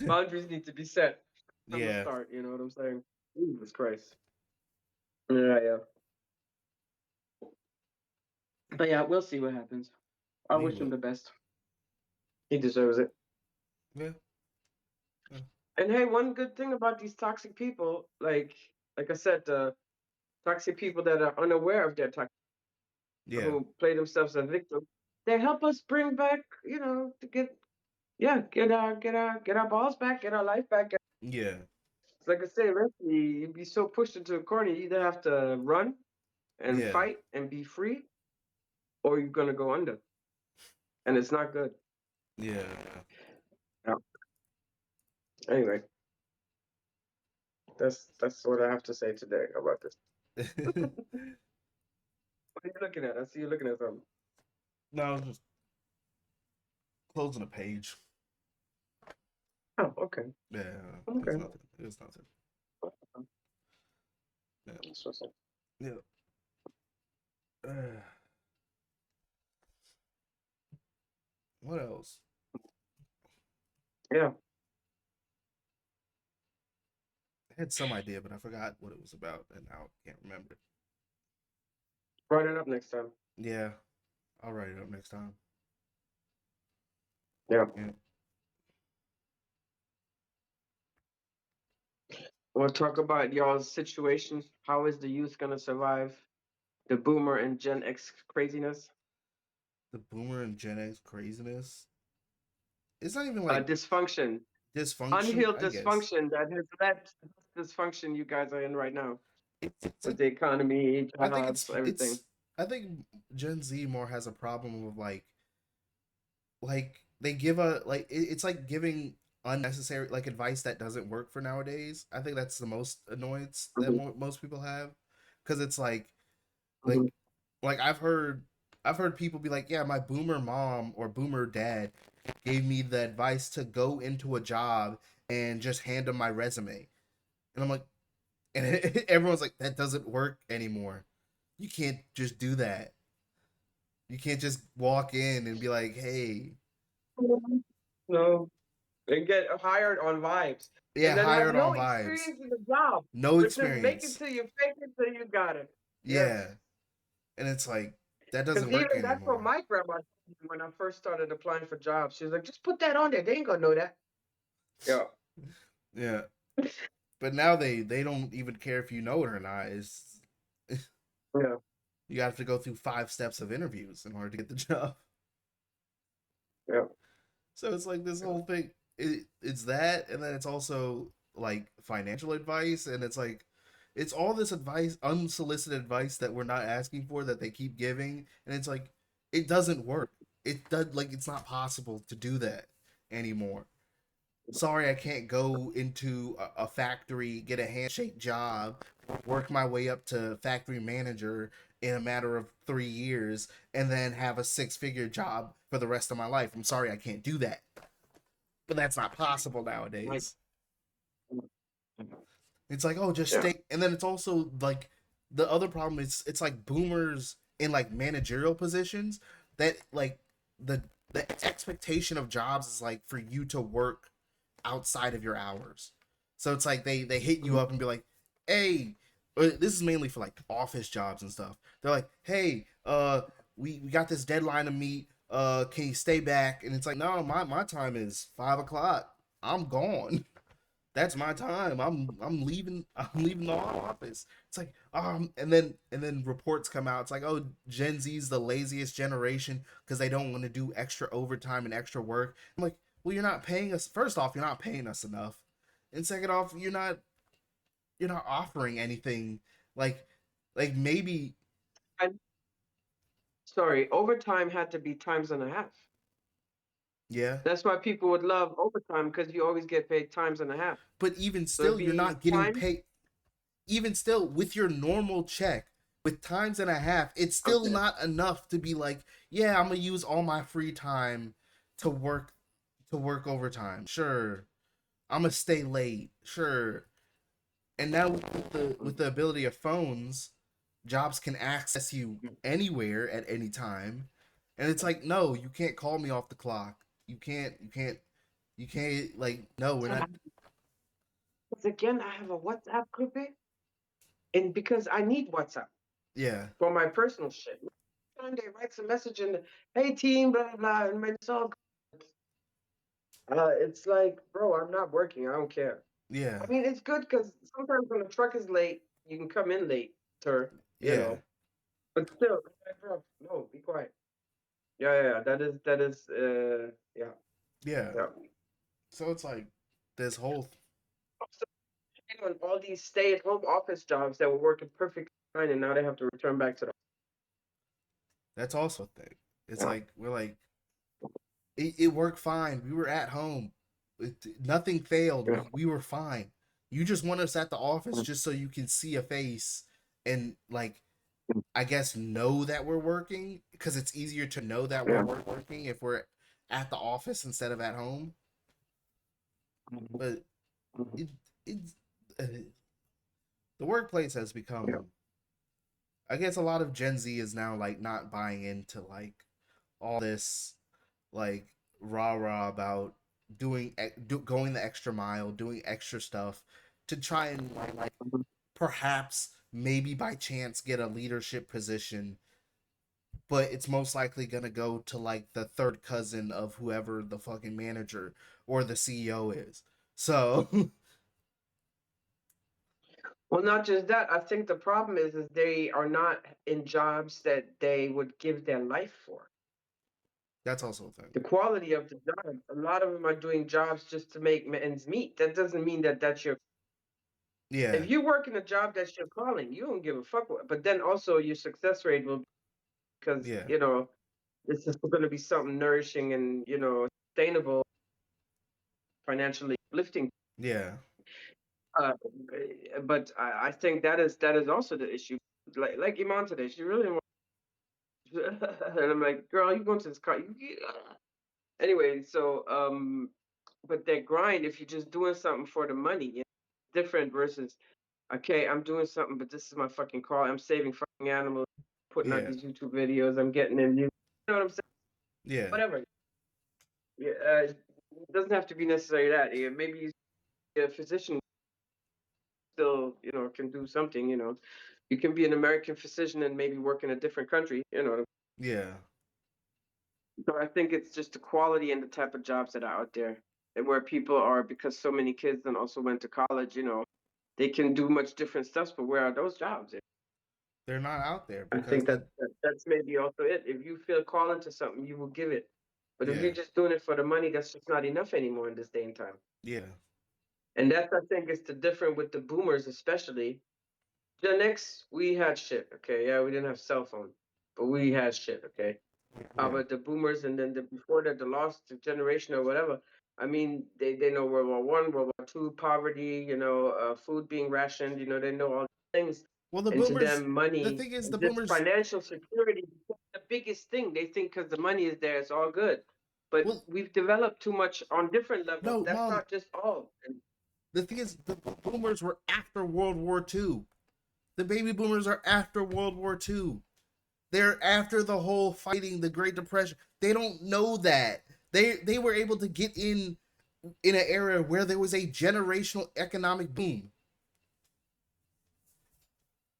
B: Boundaries need to be set from the
A: Yeah.
B: start. You know what I'm saying? Jesus Christ. Yeah, yeah. But yeah, we'll see what happens. I
A: We
B: wish him
A: will.
B: the best. He deserves it.
A: Yeah. Yeah.
B: And hey, one good thing about these toxic people, like I said, toxic people that are unaware of their toxic,
A: Yeah.
B: who play themselves as victims, they help us bring back, to get our balls back, get our life back.
A: Yeah.
B: It's like I say, eventually you'd be so pushed into a corner, you either have to run and
A: Yeah.
B: fight and be free, or you're gonna go under, and it's not good.
A: Yeah.
B: Yeah. Anyway, that's what I have to say today about this. What are you looking at? I see you looking at something.
A: No, I was just closing a page.
B: Oh, okay.
A: Yeah. It's
B: Okay.
A: nothing. It's nothing. Yeah.
B: That's what's up.
A: Yeah. What else?
B: Yeah.
A: I had some idea, but I forgot what it was about, and now I can't remember.
B: Write it up next time.
A: Yeah, I'll write it up next time.
B: Yeah.
A: Yeah.
B: We'll talk about y'all's situation. How is the youth gonna survive the boomer and Gen X craziness?
A: The boomer and Gen X craziness. It's not even like
B: Dysfunction,
A: dysfunction,
B: unhealed
A: I guess.
B: dysfunction that has led to this dysfunction you guys are in right now
A: It's
B: with
A: a,
B: the economy,
A: I think
B: jobs, everything.
A: I think Gen Z more has a problem with like they give a like it's like giving unnecessary like advice that doesn't work for nowadays. I think that's the most annoyance that
B: Hmm.
A: most people have, because it's
B: Hmm.
A: like like I've heard people be like, yeah, my boomer mom or boomer dad gave me the advice to go into a job and just hand them my resume, and I'm like, and everyone's like, that doesn't work anymore. You can't just do that. You can't just walk in and be like, hey,
B: No, and get hired on vibes,
A: yeah,
B: and then have
A: hired
B: no
A: on vibes,
B: experience in the job,
A: no
B: but just make it
A: experience.
B: till you fake it till you got it.
A: Yeah,
B: Yes.
A: and it's like that
B: Because
A: doesn't
B: even
A: work
B: that's what
A: anymore.
B: my grandma told me when I first started applying for jobs. She was like, just put that on there. They ain't gonna know that. Yeah.
A: Yeah, but now they don't even care if you know it or not. It's
B: Yeah.
A: you have to go through 5 steps of interviews in order to get the job.
B: Yeah.
A: So it's like this whole thing. It's that, and then it's also like financial advice, and it's like it's all this advice, unsolicited advice that we're not asking for that they keep giving, and it's like it doesn't work. It does like it's not possible to do that anymore. Sorry, I can't go into a factory, get a handshake job, work my way up to factory manager in a matter of 3 years, and then have a six-figure job for the rest of my life. I'm sorry, I can't do that. But that's not possible
B: Like,
A: nowadays. It's like, oh, just
B: yeah.
A: stay. And then it's also like the other problem is it's like boomers in like managerial positions that like the the expectation of jobs is like for you to work outside of your hours. So it's like they hit you up and be like, "Hey, this is mainly for like office jobs and stuff." They're like, "Hey, we got this deadline to meet. Can you stay back?" And it's like, "No, my time is 5 o'clock. I'm gone. That's my time. I'm leaving. I'm leaving the office." It's like and then reports come out. It's like, oh, Gen Z's the laziest generation because they don't want to do extra overtime and extra work. I'm like, well, you're not paying us. First off, you're not paying us enough, and second off, you're not offering anything like maybe
B: And sorry, overtime had to be times and a half.
A: yeah,
B: That's why people would love overtime because you always get paid times and a half.
A: but even
B: So it'd
A: still, you're
B: be
A: not getting
B: time.
A: paid. Even still, with your normal check, with times and a half, it's still
B: Okay.
A: not enough to be like, yeah, I'm gonna use all my free time to work overtime. Sure, I'm gonna stay late. Sure, and now with the ability of phones, jobs can access you anywhere at any time, and it's like, no, you can't call me off the clock. You can't like, no, we're not.
B: Because again, I have a WhatsApp group, and because I need WhatsApp
A: Yeah,
B: for my personal shit. Sunday writes a message and hey team, blah blah blah, and it's all. It's like, bro, I'm not working. I don't care.
A: yeah,
B: I mean, it's good because sometimes when the truck is late, you can come in late, sir. You
A: yeah,
B: know, but still, like, bro, no, be quiet. Yeah, yeah, yeah. That is. Yeah,
A: yeah.
B: yeah.
A: So it's like this whole
B: Also, on all these stay-at-home office jobs that were working perfectly fine, and now they have to return back to the.
A: that's also a thing. It's
B: Yeah,
A: like we're like it worked fine. We were at home. Nothing failed.
B: yeah,
A: We were fine. You just want us at the office just so you can see a face and like I guess know that we're working because it's easier to know that we're
B: yeah,
A: working if we're at the office instead of at home. But it it's the workplace has
B: yeah,
A: become. I guess a lot of Gen Z is now like not buying into like all this like rah rah about going the extra mile, doing extra stuff. to try and like
B: Mhm.
A: perhaps maybe by chance get a leadership position, but it's most likely gonna go to like the third cousin of whoever the fucking manager or the CEO is. So
B: Well, not just that. I think the problem is they are not in jobs that they would give their life for.
A: that's also a thing.
B: The quality of the job, a lot of them are doing jobs just to make ends meet. That doesn't mean that that's your.
A: Yeah,
B: If you work in a job that's your calling, you don't give a fuck. But then also your success rate will, because
A: yeah,
B: this is going to be something nourishing and sustainable, financially uplifting.
A: yeah,
B: Uh, but I think that is also the issue. Like Iman today, she really wants, and I'm like, girl, you going to this car? Anyway, so but that grind, if you're just doing something for the money, different versus okay, I'm doing something, but this is my fucking call. I'm saving fucking animals, putting out
A: yeah,
B: these YouTube videos. I'm getting them. You know what I'm saying?
A: yeah.
B: Whatever. Yeah, it doesn't have to be necessarily that. Yeah, maybe a physician still, can do something. You can be an American physician and maybe work in a different country.
A: Yeah,
B: So I think it's just the quality and the type of jobs that are out there, and where people are, because so many kids then also went to college. They can do much different stuff, but where are those jobs?
A: they're not out there
B: I
A: because
B: think that's maybe also it. If you feel called into something, you will give it. But if
A: yeah,
B: you're just doing it for the money, that's just not enough anymore in this day and time.
A: yeah,
B: And that's, I think, is the different with the boomers, especially. Gen X, we had shit. Okay, yeah, we didn't have cell phone, but we had shit. Okay,
A: yeah.
B: but the boomers and then the before that, the lost generation or whatever. I mean, they know World War I, World War II, poverty. Food being rationed. They know all these things,
A: Well, the
B: and to
A: boomers.
B: them,
A: The
B: money
A: thing is,
B: and
A: the
B: just
A: boomers.
B: financial security is the biggest thing. They think because the money is there, it's all good. But
A: Well,
B: we've developed too much on different levels.
A: no,
B: That's
A: mom.
B: not just all.
A: The thing is, the boomers were after World War II. The baby boomers are after World War II. They're after the whole fighting the Great Depression. They don't know that. They were able to get in an era where there was a generational economic boom.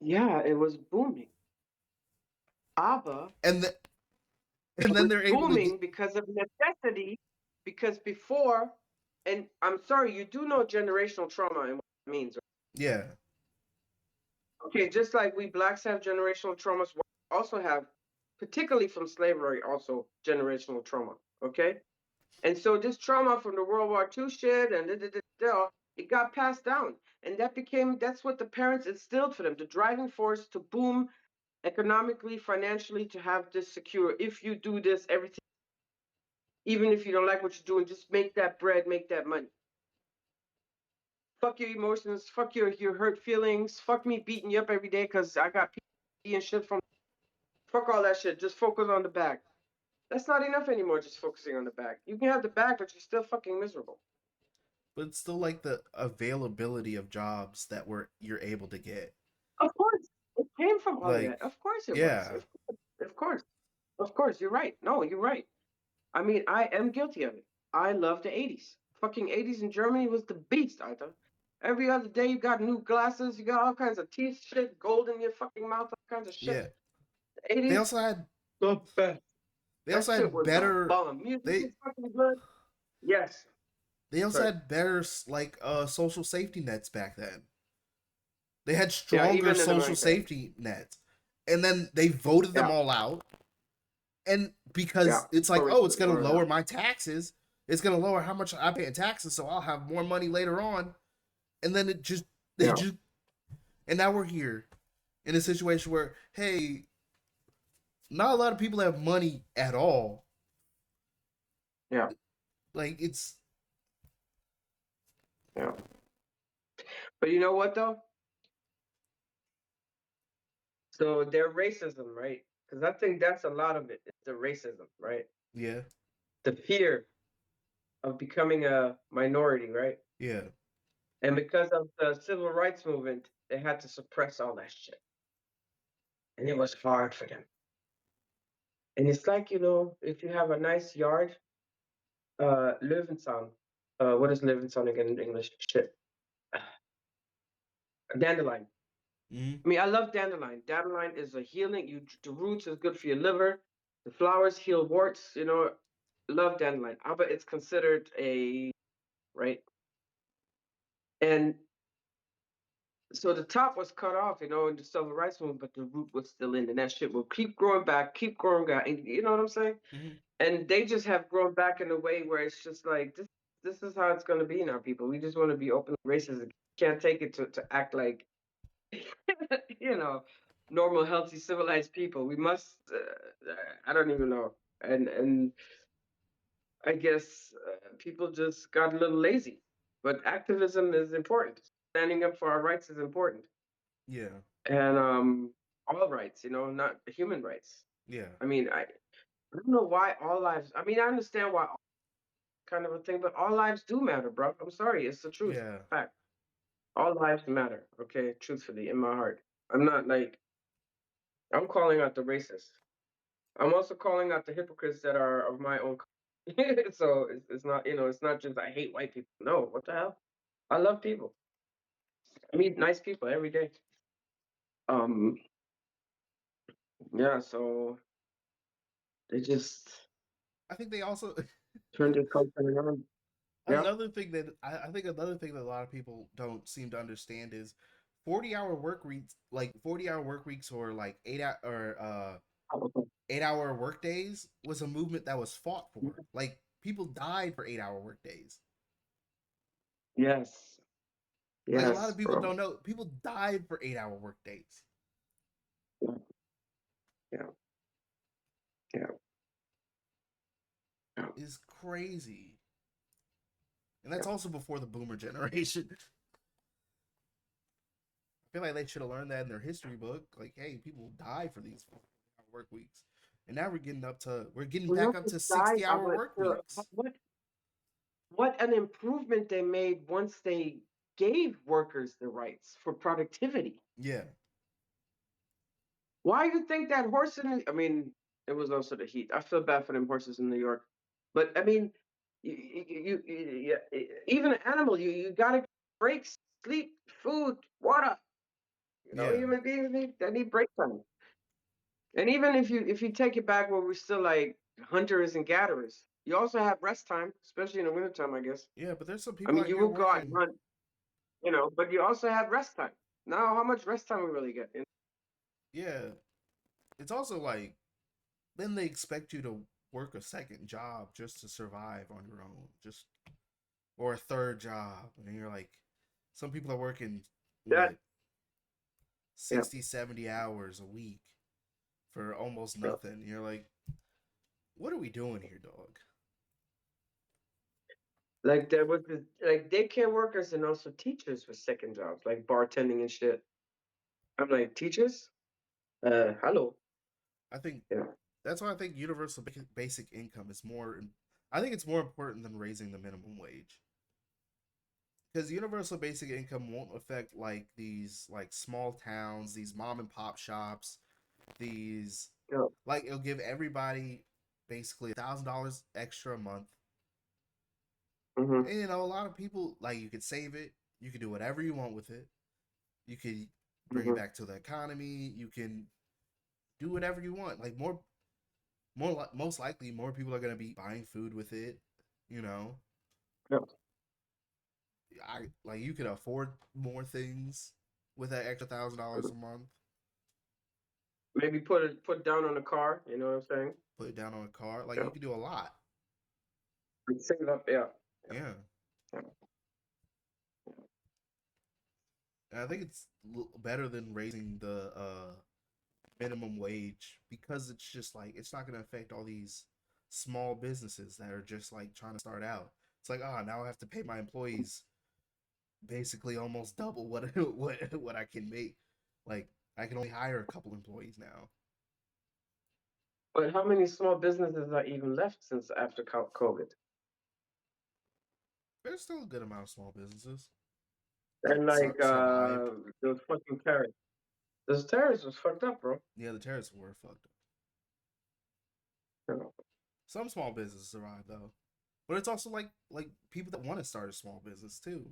B: Yeah, it was booming. ABBA
A: And and then
B: was
A: they're able to get
B: booming because of necessity, because before, and I'm sorry, you do know generational trauma and what it means.
A: yeah,
B: Okay, just like we blacks have generational traumas, we also have, particularly from slavery, also generational trauma. Okay, and so this trauma from the World War II shit and it got passed down, and that's what the parents instilled for them, the driving force to boom economically, financially, to have this secure. If you do this, everything, even if you don't like what you're doing, just make that bread, make that money. Fuck your emotions, fuck your hurt feelings, fuck me beating you up every day because I got PTSD and shit from. Fuck all that shit. Just focus on the bag. That's not enough anymore. Just focusing on the bag. You can have the bag, but you're still fucking miserable.
A: but it's still like the availability of jobs that were you're able to get.
B: Of course, it came from all of
A: Like,
B: that. Of course it was.
A: yeah,
B: Of course, of course. You're right. No, you're right. I mean, I am guilty of it. I love the '80s. Fucking '80s in Germany was the beast, Arthur. Every other day you got new glasses, you got all kinds of teeth shit, gold in your fucking mouth, all kinds of shit.
A: yeah.
B: The
A: They
B: '80s,
A: also had
B: the best.
A: they
B: That
A: also
B: shit
A: had
B: was the
A: better
B: bomb. Music
A: they
B: was fucking good. Yes.
A: they also
B: Sorry.
A: had better like social safety nets back then. They had
B: Yeah,
A: stronger
B: even in
A: social
B: America.
A: safety nets. And then they voted them
B: Yeah.
A: all out. And
B: Yeah.
A: because it's like,
B: For
A: oh, it's going to
B: or
A: lower my taxes, it's going to lower how much I pay in taxes, so I'll have more money later on. And then they
B: yeah.
A: just, and now we're here in a situation where, hey, not a lot of people have money at all.
B: Yeah.
A: Like, it's,
B: Yeah. But you know what though? So their racism, right? Because I think that's a lot of it. It's the racism, right?
A: yeah,
B: The fear of becoming a minority, right?
A: yeah,
B: And because of the civil rights movement, they had to suppress all that shit. And it was hard for them. And it's like, if you have a nice yard, Löwenzahn. What is Löwenzahn again in English? Shit. Dandelion.
A: Mm-hmm.
B: I mean, I love dandelion. Dandelion is a healing. The roots is good for your liver. The flowers heal warts. Love dandelion. But it's considered a right, and so the top was cut off, in the civil rights movement, but the root was still in, and that shit will keep growing back, keep growing back. And you know what I'm saying?
A: Mm-hmm.
B: And they just have grown back in a way where it's just like this. This is how it's going to be now, people. We just want to be open racist. Can't take it to act like you know, normal, healthy, civilized people. We must. I don't even know. And I guess people just got a little lazy. But activism is important. Standing up for our rights is important,
A: Yeah.
B: and all rights. Not human rights.
A: Yeah.
B: I don't know why all lives. I mean, I understand why kind of a thing, but all lives do matter, bro. I'm sorry, it's the truth.
A: Yeah.
B: Fact. All lives matter. Okay, truthfully, in my heart. I'm not like I'm calling out the racists. I'm also calling out the hypocrites that are of my own. So it's not it's not just I hate white people. No, what the hell? I love people. I meet nice people every day. Um, yeah. So they just
A: I think they also
B: turned this country around. Yeah.
A: I think another thing that a lot of people don't seem to understand is 40-hour work weeks, like 40-hour work weeks, or like 8 hour or 8 hour work days, was a movement that was fought for. Like people died for 8 hour work days.
B: Yes.
A: Like a lot
B: Yes,
A: of people
B: bro.
A: don't know, people died for 8 hour work days.
B: Yeah. Yeah. Yeah. Yeah.
A: Is crazy, and
B: Yeah.
A: that's also before the boomer generation. I feel like they should have learned that in their history book. Like, hey, people die for these work weeks, and now we're getting
B: We
A: back
B: not
A: up
B: just
A: to
B: died,
A: 60-hour
B: but
A: work weeks.
B: what an improvement they made once they gave workers the rights for productivity.
A: Yeah,
B: Why you think that horse I mean, it was also the heat. I feel bad for them horses in New York, but I mean, even an animal, you gotta breaks, sleep, food, water.
A: yeah,
B: Human beings need break time. And even if you take it back where we're still like hunters and gatherers, you also have rest time, especially in the wintertime, I guess.
A: yeah. But there's some
B: I
A: people
B: mean,
A: out
B: you
A: here
B: will go out and
A: working.
B: hunt, but you also have rest time. Now, how much rest time we really get?
A: Yeah, it's also like then they expect you to work a second job just to survive on your own, just or a third job, and you're like, some people are working
B: Yeah,
A: what
B: yeah,
A: 60, 70 hours a week for almost
B: yeah.
A: nothing. You're like, what are we doing here, dog?
B: Like there was like daycare workers and also teachers with second jobs, like bartending and shit. I'm like, teachers? Hello.
A: I think
B: Yeah.
A: that's why I think universal basic income is more. I think it's more important than raising the minimum wage, because universal basic income won't affect like these like small towns, these mom and pop shops, these
B: Yeah.
A: like it'll give everybody basically $1,000 extra a month.
B: Mm-hmm.
A: And a lot of people like you could save it, you could do whatever you want with it, you could bring it
B: Mm-hmm.
A: back to the economy, you can do whatever you want. Like most likely more people are gonna be buying food with it. You know,
B: Yeah.
A: I like you could afford more things with that extra $1,000 a month.
B: Maybe put down on a car. You know what I'm saying?
A: Put it down on a car. Like
B: Yeah.
A: you could do a lot.
B: Save it up. Yeah.
A: Yeah,
B: Yeah.
A: and I think it's better than raising the minimum wage, because it's just like it's not gonna affect all these small businesses that are just like trying to start out. It's like, oh, now I have to pay my employees basically almost double what what I can make. Like I can only hire a couple employees now.
B: But how many small businesses are even left since after COVID?
A: There's still a good amount of small businesses that
B: And like
A: survived.
B: those fucking terrorists. Those terrorists was fucked up, bro.
A: Yeah, the terrorists were fucked up.
B: You know.
A: Some small businesses survived though, but it's also like people that want to start a small business too.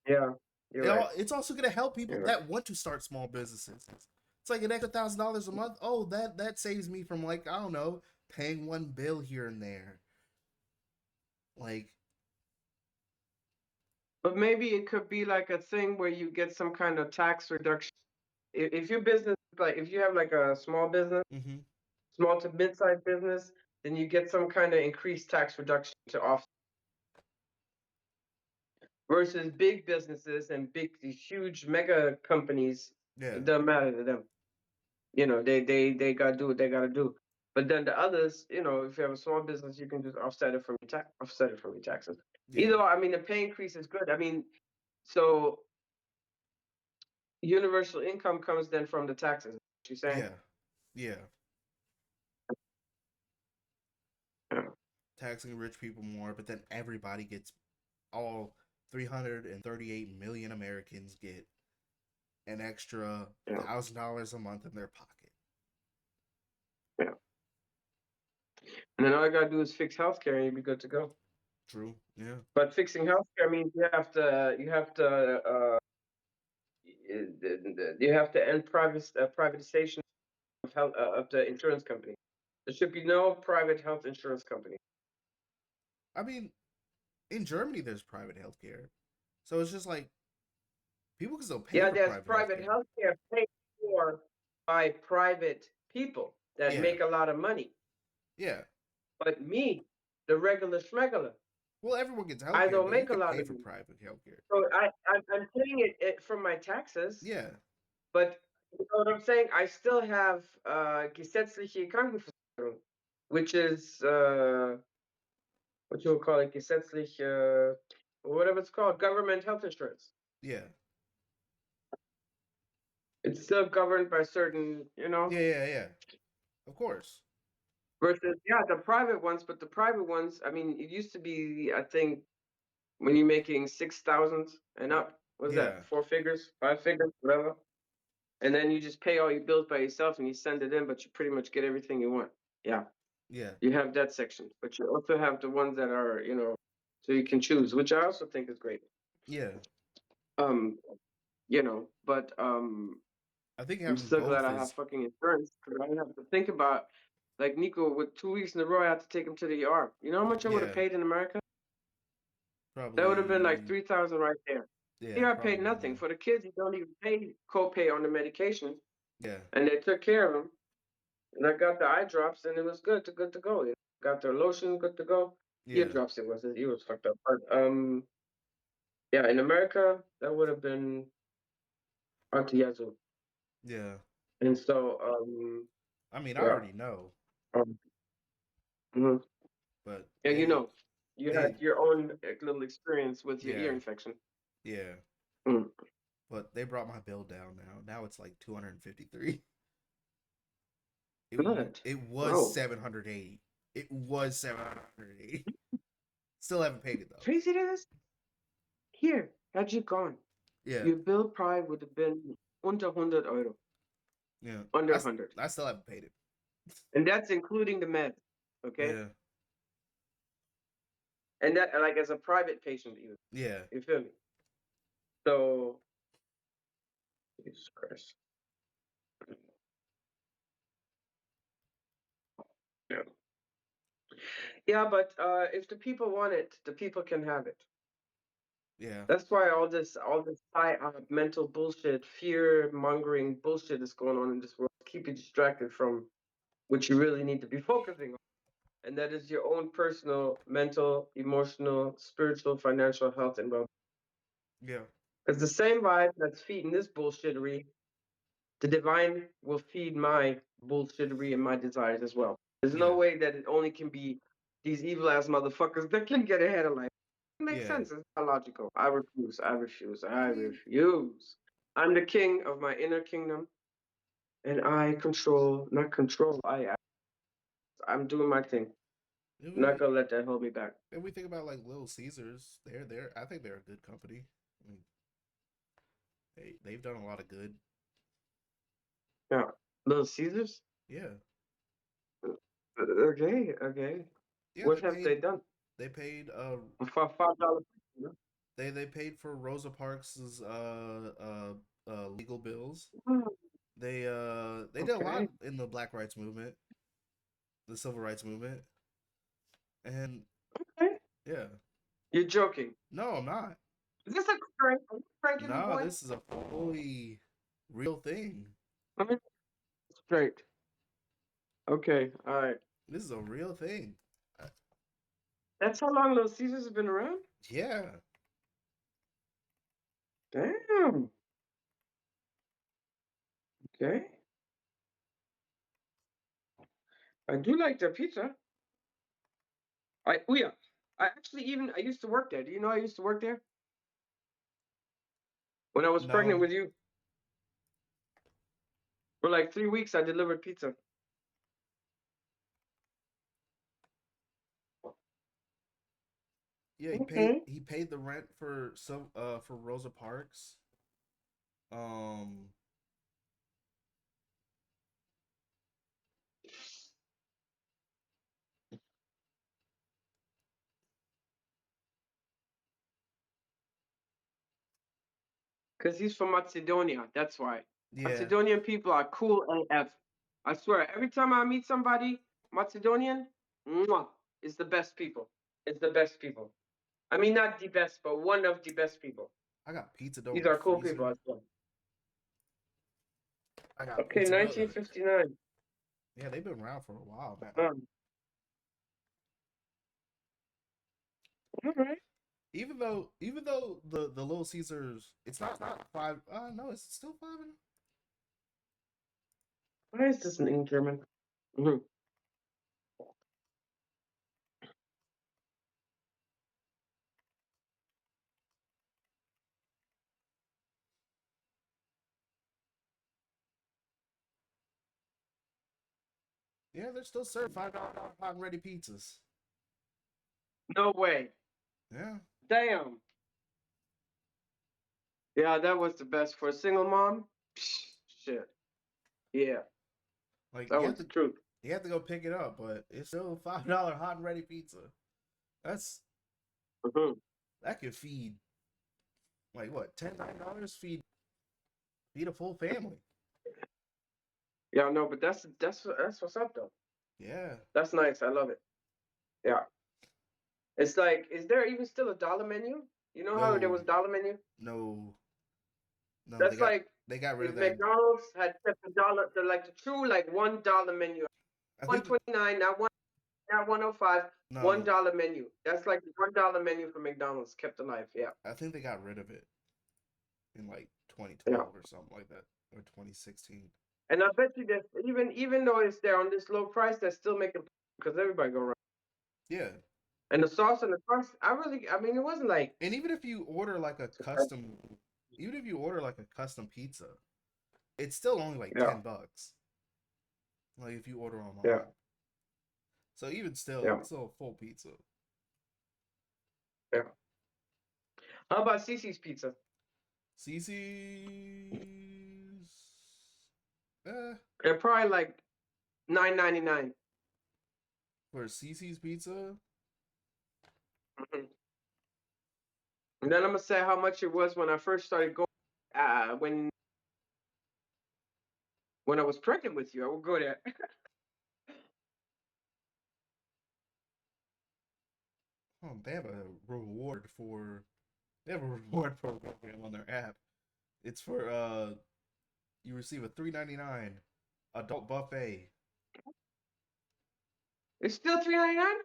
B: Yeah. You're right.
A: It's also going to help people
B: You're right.
A: that want to start small businesses. It's like an extra $1,000 a month. Oh, that saves me from, like, I don't know, paying one bill here and there. Like,
B: But maybe it could be like a thing where you get some kind of tax reduction. If your business, like if you have like a small business,
A: mm-hmm.
B: small to mid-sized business, then you get some kind of increased tax reduction to offset. Versus big businesses and these huge mega companies,
A: Yeah,
B: it doesn't matter to them. You know, they gotta do what they gotta do. But then the others, you know, if you have a small business, you can just offset it from your taxes.
A: yeah,
B: Either, I mean, the pay increase is good. I mean, so universal income comes then from the taxes. What you saying?
A: yeah, yeah.
B: Yeah.
A: Taxing rich people more, but then everybody gets, all 338 million Americans get an extra
B: Yeah.
A: $1,000 a month in their pocket.
B: Yeah. And then all you gotta do is fix healthcare and you'll be good to go.
A: True. Yeah.
B: But fixing healthcare means you have to end privatization of health of the insurance company. There should be no private health insurance company.
A: I mean, in Germany, there's private healthcare, so it's just like people can still pay
B: Yeah,
A: for
B: there's
A: private
B: private
A: healthcare.
B: healthcare paid for by private people that
A: Yeah.
B: make a lot of money.
A: Yeah.
B: But me, the regular schmegular,
A: Well, everyone gets
B: I
A: healthcare,
B: don't
A: but you
B: make a
A: can
B: lot
A: pay
B: of
A: for
B: money.
A: private healthcare.
B: So I'm paying it from my taxes,
A: Yeah.
B: but you know what I'm saying? I still have gesetzliche Krankenversicherung, which is what you would call it, gesetzlich, whatever it's called, government health insurance.
A: Yeah.
B: It's still governed by certain, you know,
A: Yeah. Yeah. Yeah. Of course.
B: versus, yeah, the private ones, but the private ones, I mean, it used to be, I think, when you're making 6,000 and up, what's
A: Yeah.
B: that, 4 figures, 5 figures, whatever. And then you just pay all your bills by yourself and you send it in, but you pretty much get everything you want. Yeah,
A: Yeah.
B: you have that section, but you also have the ones that are, you know, so you can choose, which I also think is great.
A: Yeah.
B: Um, you know, but
A: I think
B: I'm
A: having
B: so glad
A: both
B: I have
A: is
B: fucking insurance because I don't have to think about like Nico with 2 weeks in a row. I had to take him to the ER. You know how much I would have
A: yeah,
B: paid in America? That would have been like
A: probably
B: 3,000 right there.
A: yeah,
B: Here I paid
A: probably
B: nothing
A: more.
B: for the kids. You don't even pay copay on the medication,
A: Yeah.
B: and they took care of them. And I got the eye drops, and it was good to go. Got their lotion, good to go. Ear
A: Yeah.
B: drops, it was fucked up. But yeah, in America that would have been Antiyazu.
A: Yeah.
B: And so
A: I mean, I
B: yeah.
A: already know,
B: Um, mhm.
A: but
B: And you know, you
A: they
B: had your own little experience with your ear
A: yeah,
B: infection.
A: yeah.
B: Mm.
A: But they brought my bill down now. Now it's like 253.
B: Good.
A: It was
B: Bro.
A: 780. It was 780. Still haven't paid it though.
B: Crazy it is? Here, had you gone,
A: Yeah.
B: your bill probably would have been under 100 euro.
A: Yeah.
B: Under 100.
A: I still haven't paid it.
B: And that's including the meds. Okay?
A: Yeah.
B: And that like as a private patient even.
A: Yeah.
B: You feel me? So Jesus Christ. Yeah. Yeah, but if the people want it, the people can have it.
A: Yeah.
B: That's why all this mental bullshit, fear mongering bullshit is going on in this world. Keep you distracted from what you really need to be focusing on. And that is your own personal, mental, emotional, spiritual, financial health and well.
A: Yeah.
B: Because the same vibe that's feeding this bullshittery, the divine will feed my bullshittery and my desires as well. There's
A: Yeah.
B: no way that it only can be these evil ass motherfuckers that can get ahead of life. It makes
A: Yeah.
B: sense. It's not logical. I refuse. I refuse.
A: I
B: I
A: mean,
B: refuse. I'm the king of my inner kingdom, and I control, not control. I'm doing my thing.
A: if
B: I'm not
A: we
B: gonna let that hold me back.
A: if we think about like Little Caesars, they're I think they're a good company. I mean, they've done a lot of good.
B: Yeah, Little Caesars.
A: Yeah.
B: Okay, okay.
A: Yeah,
B: What have they done
A: they paid
B: for $5?
A: They paid for Rosa Parks's legal bills.
B: Hmm,
A: They did a lot
B: okay.
A: in the Black Rights Movement, the Civil Rights Movement, and
B: Okay.
A: yeah.
B: You're joking.
A: No, I'm not.
B: Is this a prank? Are you pranking me,
A: No,
B: boy?
A: this is a fully real thing.
B: I mean, straight. Okay. All right.
A: This is a real thing. Uh,
B: That's how long Little Caesars have been around?
A: Yeah,
B: Damn. Okay. I do like their pizza. Oh yeah. I used to work there. Do you know I used to work there? When I was pregnant
A: no,
B: with you, for like 3 weeks, I delivered pizza.
A: yeah.
B: Okay.
A: He paid the rent for some for Rosa Parks. Um,
B: Because he's from Macedonia. That's why.
A: yeah,
B: Macedonian people are cool AF. I swear, every time I meet somebody Macedonian, mwah, it's the best people. It's the best people. I mean, not the best, but one of the best people.
A: I got pizza dough in
B: These
A: the
B: are cool people
A: freezer.
B: as well.
A: I got
B: Okay,
A: pizza dough.
B: 1959.
A: Yeah, they've been around for a while now.
B: Um, all right.
A: Even though the Little Caesars, it's not five. No, it's still five.
B: Why is this in German? Mhm.
A: Yeah, they're still serving $5 hot and ready pizzas.
B: No way.
A: Yeah,
B: Damn. Yeah, that was the best for a single mom. Psh, shit. Yeah,
A: like
B: that was the truth.
A: you have to go pick it up, but it's still $5 hot and ready pizza. That's
B: Mhm.
A: that could feed like what $10 feed a full family.
B: Yeah, no, but that's what's up though.
A: Yeah,
B: That's nice. I love it. Yeah. It's like, is there even still a dollar menu? You know how there
A: no,
B: was dollar menu?
A: no, no.
B: That's like
A: They got rid
B: if
A: of that.
B: McDonald's had kept the dollar, the like the true like $1 menu,
A: I think
B: 129, not 105, one
A: no,
B: dollar menu. That's like the $1 menu for McDonald's kept alive. Yeah,
A: I think they got rid of it in like
B: yeah.
A: 2012 or something like that, or 2016.
B: And I bet you that even though it's there on this low price, they're still making because everybody go around.
A: Yeah,
B: And the sauce and the crust, I mean, it wasn't like
A: and even if you order like a
B: surprising.
A: custom, even if you order like a custom pizza, it's still only like
B: Yeah,
A: $10. Like if you order
B: yeah,
A: online. So even still,
B: yeah,
A: it's still a full pizza.
B: yeah. How about Cece's Pizza?
A: Cece's, eh,
B: They're probably like 9.99.
A: for Cece's Pizza,
B: Mhm. And then I'm gonna say how much it was when I first started going. When I was pregnant with you, I would go there.
A: they have a reward for they have a reward program on their app. It's for you receive a $3.99 adult buffet.
B: It's still 3.99.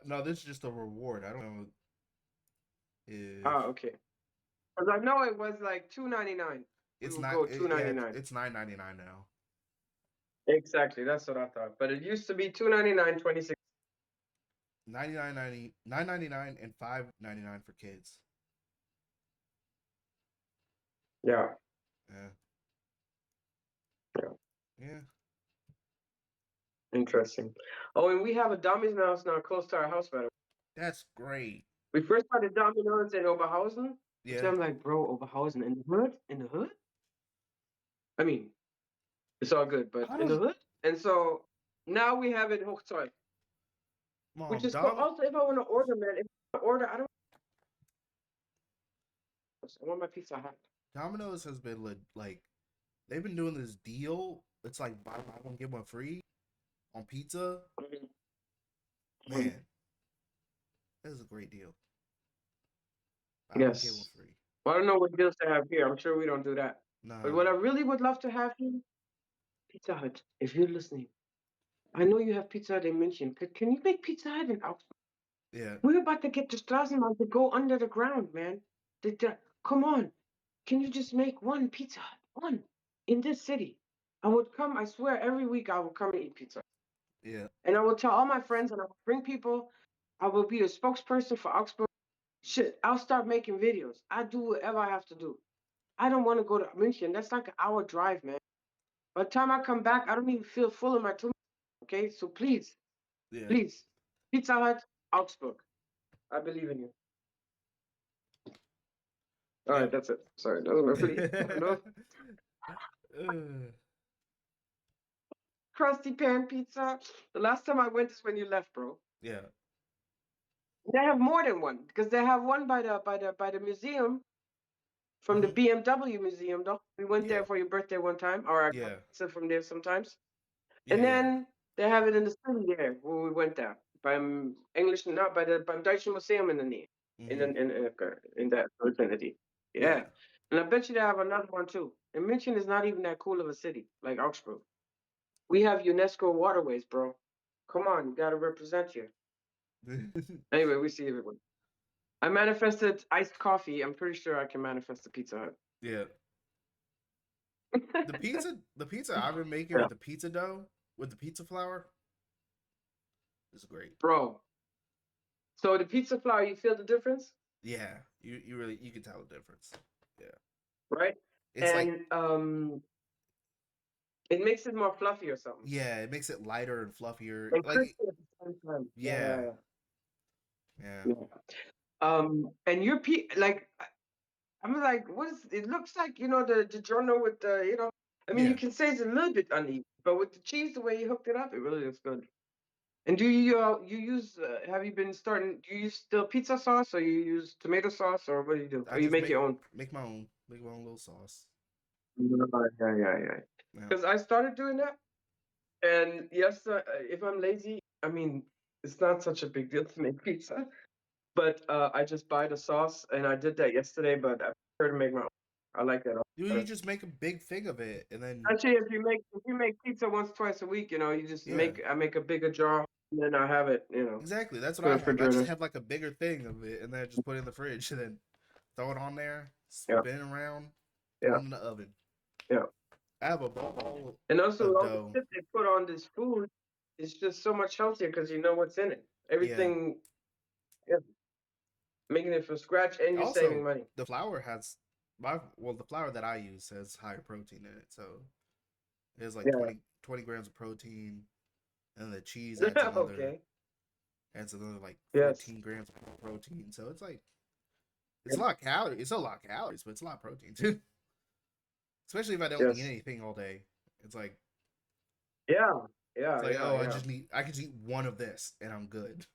A: No, this is just a reward. I don't know if
B: Oh, okay. Because I know it was like 2.99. We
A: it's
B: would
A: not.
B: go 2.99.
A: It's $9.99 now.
B: Exactly, that's what I thought. But it used to be 2.99, 26.
A: 9.99 and $5.99 for kids.
B: Yeah,
A: Yeah,
B: yeah,
A: yeah.
B: interesting. Oh, and we have a Domino's now close to our house, by the way.
A: That's great.
B: We first started Domino's in Oberhausen, which
A: Yeah,
B: I'm like, bro, Oberhausen in the hood? In the hood? I mean, it's all good, but
A: how
B: in the
A: does
B: hood? And so now we have it in Hochzeug, which
A: mom
B: is cool.
A: Dom?
B: Also, if I want to order, man, if I order, I don't. I want my Pizza Hut.
A: Domino's has been like they've been doing this deal. It's like buy one get one free on pizza.
B: Mhm. Mhm.
A: Man, that is a great deal. Buy one get one
B: Yes.
A: free.
B: Well, I don't know what deals to have here. I'm sure we don't do that. But
A: Nah.
B: what I really would love to have here, Pizza Hut. If you're listening, I know you have Pizza Hut in München. Can you make Pizza Hut in Augsburg?
A: Yeah.
B: We're about to get the Straßenbahn to go under the ground, man. Come on. Can you just make one Pizza Hut? One in this city. I would come, I swear, every week I will come and eat pizza.
A: Yeah.
B: And I will tell all my friends and I will bring people. I will be a spokesperson for Augsburg. Shit, I'll start making videos. I do whatever I have to do. I don't want to go to München. That's like an hour drive, man. By the time I come back, I don't even feel full in my tummy. Okay, so please,
A: Yeah.
B: please, Pizza Hut, Augsburg. I believe in you. All right,
A: Yep.
B: that's it. Sorry, that was my plea. No
A: Uh,
B: crusty pan pizza. The last time I went is when you left, bro.
A: yeah.
B: They have more than one because they have one by the museum from the
A: Hmm.
B: BMW museum. Though we went
A: Yeah.
B: there for your birthday one time, or I got
A: Yeah.
B: pizza from there sometimes.
A: Yeah.
B: And
A: Yeah.
B: then they have it in the city there where we went there. English, not beim Deutschen Museum in the knee. In
A: Hmm.
B: in in, in that vicinity.
A: Yeah.
B: Yeah. And I bet you they have another one too. And München is not even that cool of a city like Augsburg. We have UNESCO waterways, bro. Come on, you gotta represent here. Anyway, we see everyone. I manifested iced coffee. I'm pretty sure I can manifest the Pizza Hut.
A: Yeah. The pizza I've been making
B: Yeah.
A: with the pizza dough, with the pizza flour, is great.
B: Bro. So the pizza flour, you feel the difference?
A: Yeah. You really you can tell the difference. Yeah.
B: Right?
A: It's like
B: And it makes it more fluffy or something.
A: yeah, it makes it lighter and fluffier.
B: And
A: Like
B: crispy at the same time. Yeah,
A: yeah.
B: yeah,
A: Yeah.
B: yeah. Yeah. And your like I'm like, what is it looks like, the journal with the. I mean, you
A: Yeah.
B: can say it's a little bit uneven, but with the cheese, the way you hooked it up, it really looks good. And do you use have you been starting do you use still pizza sauce or you use tomato sauce or what do you do?
A: I
B: Or you
A: just
B: make your own?
A: make my own little sauce.
B: Yeah, yeah, yeah.
A: Yeah.
B: Because I started doing that, and yes, if I'm lazy, I mean, it's not such a big deal to make pizza. But I just buy the sauce, and I did that yesterday. But I prefer to make my own. I like that
A: You
B: better.
A: just make a big thing of it and then
B: Actually, if you make pizza once twice a week, you just
A: yeah.
B: make a bigger jar, and then I have it,
A: Exactly. That's what
B: in the
A: I have. I just
B: refrigerator.
A: have like a bigger thing of it and then I just put it in the fridge and then throw it on there,
B: Yeah,
A: spin it around, throw
B: yeah,
A: it in the oven.
B: yeah.
A: I have a bowl
B: And also,
A: of
B: all the
A: dough.
B: shit they put on this food is just so much healthier because you know what's in it.
A: Yeah.
B: Everything, yeah, making it from scratch, and you're saving
A: Also,
B: money.
A: the flour has the flour that I use has higher protein in it. So it has like
B: Yeah.
A: 20 grams of protein and the cheese adds
B: Okay.
A: another like
B: Yes.
A: 14 grams of protein. So it's like it's a lot of calories. It's a lot of calories, but it's a lot of protein too. Especially if I don't eat
B: Yes.
A: anything all day. It's like
B: Yeah.
A: it's
B: Yeah.
A: like
B: Yeah.
A: oh
B: Yeah.
A: I can just eat one of this and I'm good.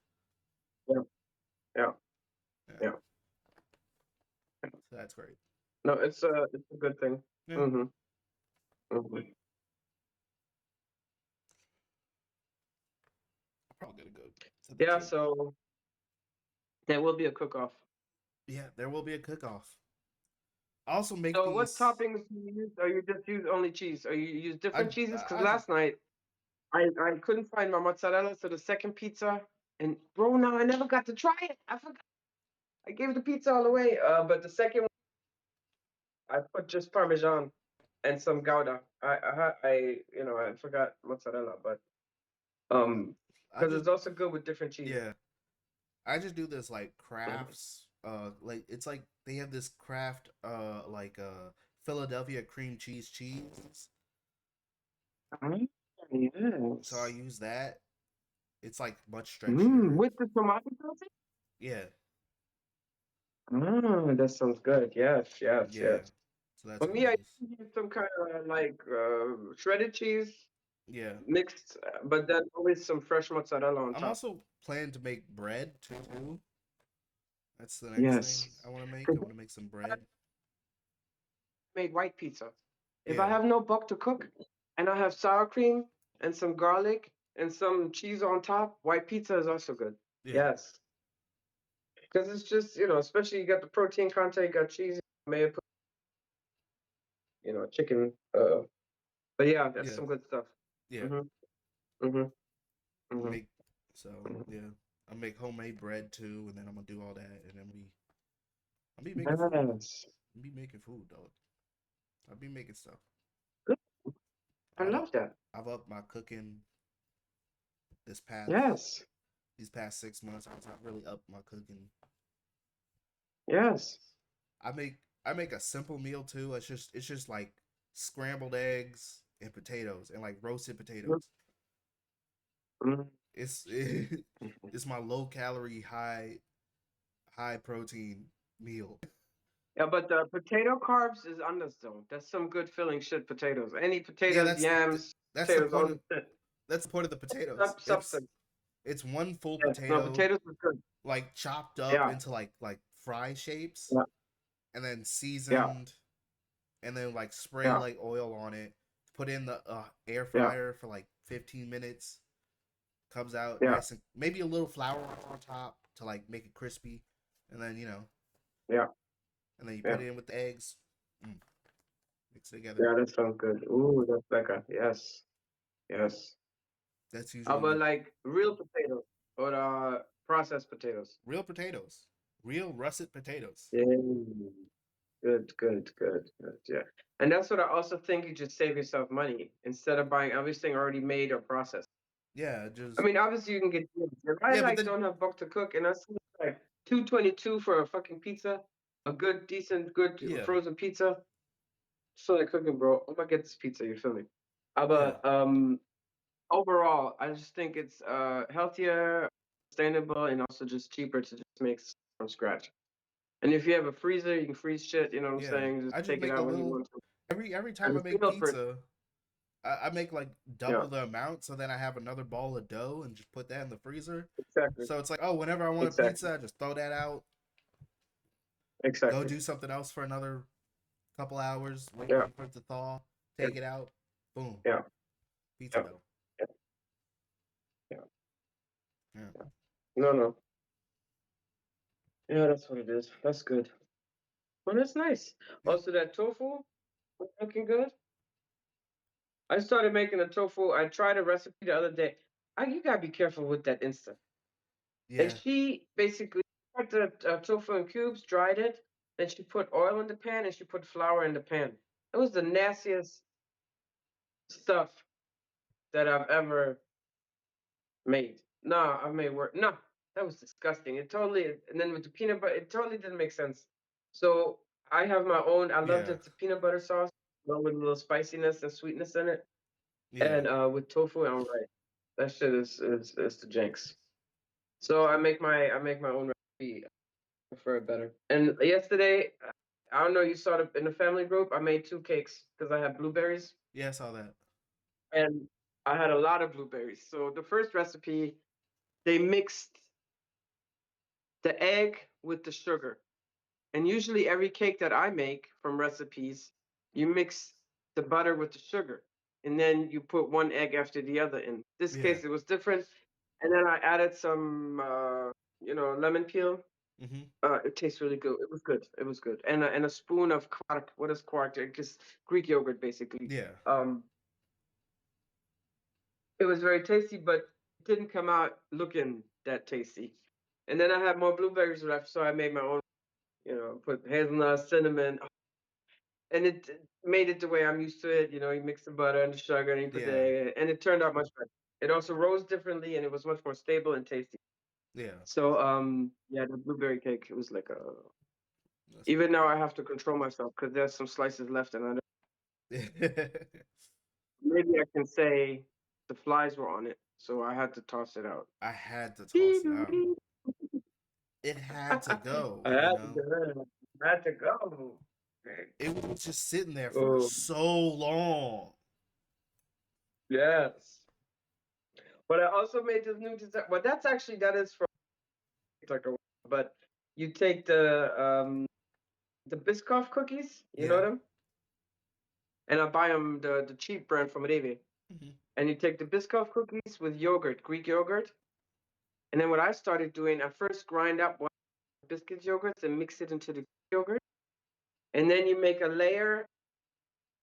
B: Yeah. Yeah.
A: Yeah,
B: Yeah.
A: so that's great.
B: No, it's a good thing.
A: Yeah,
B: Hmm. Hmm.
A: I'm probably gonna go to the
B: Yeah.
A: gym.
B: So there will be a cook-off.
A: Yeah, there will be a cook off. I also make
B: So what
A: these.
B: toppings do you use? Or you just use only cheese? Or you use
A: I
B: different cheeses? Because
A: I just
B: last night I couldn't find my mozzarella, so the second pizza, and bro, now I never got to try it. I forgot. I gave the pizza all away. But the second one, I put just Parmesan and some Gouda. I forgot mozzarella, but
A: I
B: because
A: just
B: it's also good with different cheeses.
A: yeah. I just do this like
B: Mhm.
A: crafts. Like it's like they have this craft. Like Philadelphia cream cheese.
B: Ah,
A: So I
B: yes.
A: use that. It's like much stretchier.
B: With the tomato sauce?
A: Yeah,
B: Ah, that sounds good. Yes, yes,
A: yeah.
B: yes.
A: So that's
B: For
A: what I
B: me, I
A: use.
B: use some kind of like shredded cheese
A: Yeah.
B: mixed, but then always some fresh mozzarella on
A: I'm
B: top.
A: also planning to make bread too. That's the next thing
B: Yes.
A: I want to make. I
B: 'Cause
A: want to make some bread.
B: made white pizza. If I
A: Yeah.
B: have no buck to cook and I have sour cream and some garlic and some cheese on top, white pizza is also good.
A: Yeah.
B: Yes. Because it's just, especially you got the protein content, you got cheese, you may have put, chicken. But yeah, that's
A: Yeah.
B: some good stuff.
A: Yeah.
B: Mhm. Mhm.
A: I
B: Mhm.
A: make so
B: Mhm.
A: yeah. I make homemade bread too, and then I'm gonna do all that, and then I'll be making food.
B: Yes.
A: I'll be making food, dog. I'll be making stuff.
B: Good. I
A: I don't.
B: love that.
A: I've upped my cooking this past
B: Yes.
A: these past 6 months. I've not really upped my cooking.
B: Yes.
A: I make I make a simple meal too. It's just like scrambled eggs and potatoes and like roasted potatoes.
B: Mhm.
A: It's it's my low calorie, high protein meal.
B: Yeah, but the potato carbs is underzone. That's some good filling shit potatoes. Any
A: Yeah,
B: potatoes, yams,
A: that's the
B: potatoes, all
A: point
B: the
A: of
B: shit.
A: that's the point of the potatoes. It's
B: Substance.
A: it's one full
B: Yes. No,
A: potato
B: potatoes is good.
A: like chopped up
B: Yeah.
A: into like fry shapes
B: Yeah.
A: and then
B: Yeah.
A: seasoned and then like spray
B: Yeah.
A: like oil on it. Put in the air
B: Yeah.
A: fryer for like 15 minutes. Comes out
B: Yeah.
A: nice and maybe a little flour on top to like make it crispy, and then
B: Yeah.
A: and then you
B: Yeah.
A: put it in with the eggs, mm, mix it together.
B: Yeah. That sounds good. Ooh, that's lekker. Yes. Yes.
A: That's
B: How
A: usually
B: about
A: the
B: like real potatoes or processed potatoes?
A: real potatoes, real russet potatoes.
B: Yeah. Good, good, good, good. Yeah. And that's what I also think you just save yourself money instead of buying everything already made or processed.
A: Yeah,
B: I
A: just
B: mean, obviously you can get deals. If I
A: yeah, but
B: like
A: then
B: don't have buck to cook and I see like 222 for a fucking pizza, a good, decent, good
A: yeah,
B: frozen pizza. So like cooking, bro. I'm gonna get this pizza. You feel me?
A: yeah,
B: But overall, I just think it's healthier, sustainable, and also just cheaper to just make from scratch. And if you have a freezer, you can freeze shit. You know what I'm
A: yeah.
B: saying? Just
A: I just
B: take it
A: make a
B: out when you
A: little
B: want to.
A: every time
B: And
A: I
B: the
A: make
B: meal for
A: pizza. I make like
B: yeah,
A: double the amount, so then I have another ball of dough and just put that in the freezer.
B: exactly,
A: So it's like, oh, whenever I want a
B: exactly,
A: pizza, I just throw that out, go
B: exactly.
A: do something else for another couple hours, wait
B: Yeah,
A: for it to thaw,
B: yeah,
A: take it out, boom,
B: yeah,
A: pizza
B: yeah,
A: dough.
B: yeah, yeah.
A: Yeah,
B: Yeah. No, no. Yeah, that's what it is. That's good. Well, that's nice.
A: yeah,
B: Also, that tofu looking good. I started making a tofu. I tried a recipe the other day. You gotta be careful with that instant. And
A: yeah,
B: she basically cut the tofu in cubes, dried it, then she put oil in the pan and she put flour in the pan. It was the nastiest stuff that I've ever made. No, I've made work. No, that was disgusting. It totally, and then with the peanut butter, it totally didn't make sense. So I have my own. I love
A: yeah,
B: the peanut butter sauce, with a little spiciness and sweetness in it,
A: yeah,
B: and with tofu, I'm right. That shit is the jinx. So I make my own recipe. I prefer it better. And yesterday, I don't know. You saw it in the family group. I made two cakes because I had blueberries,
A: yeah. I saw that.
B: and I had a lot of blueberries. So the first recipe, they mixed the egg with the sugar. And usually every cake that I make from recipes, you mix the butter with the sugar. And then you put one egg after the other in. This
A: Yeah.
B: case it was different. And then I added some lemon peel.
A: Mhm.
B: It tastes really good. It was good. It was good. And a spoon of quark. What is quark? Just Greek yogurt basically.
A: Yeah.
B: Um it was very tasty, but it didn't come out looking that tasty. And then I had more blueberries left, so I made my own, put hazelnut, cinnamon, and it made it the way I'm used to it. You mix the butter and the sugar, and you put the
A: Yeah.
B: egg, and it turned out much better. It also rose differently, and it was much more stable and tasty.
A: Yeah.
B: So, yeah, the blueberry cake, it was like a.
A: That's
B: Even now,
A: pretty
B: I have to control myself because there's some slices left, and
A: good.
B: maybe I can say the flies were on it, so I had to toss it out.
A: I had to toss it out.
B: I
A: It had to go,
B: had to go. I had to go.
A: It was just sitting there for
B: Oh,
A: so long.
B: yes. But I also made this new design. Well, that is from like a, but you take the Biscoff cookies, you know
A: Yeah.
B: them? and I buy them the cheap brand from Rewe.
A: Mhm.
B: And you take the Biscoff cookies with yogurt, Greek yogurt. And then what I started doing, I first grind up one biscuit yogurts and mix it into the yogurt. And then you make a layer,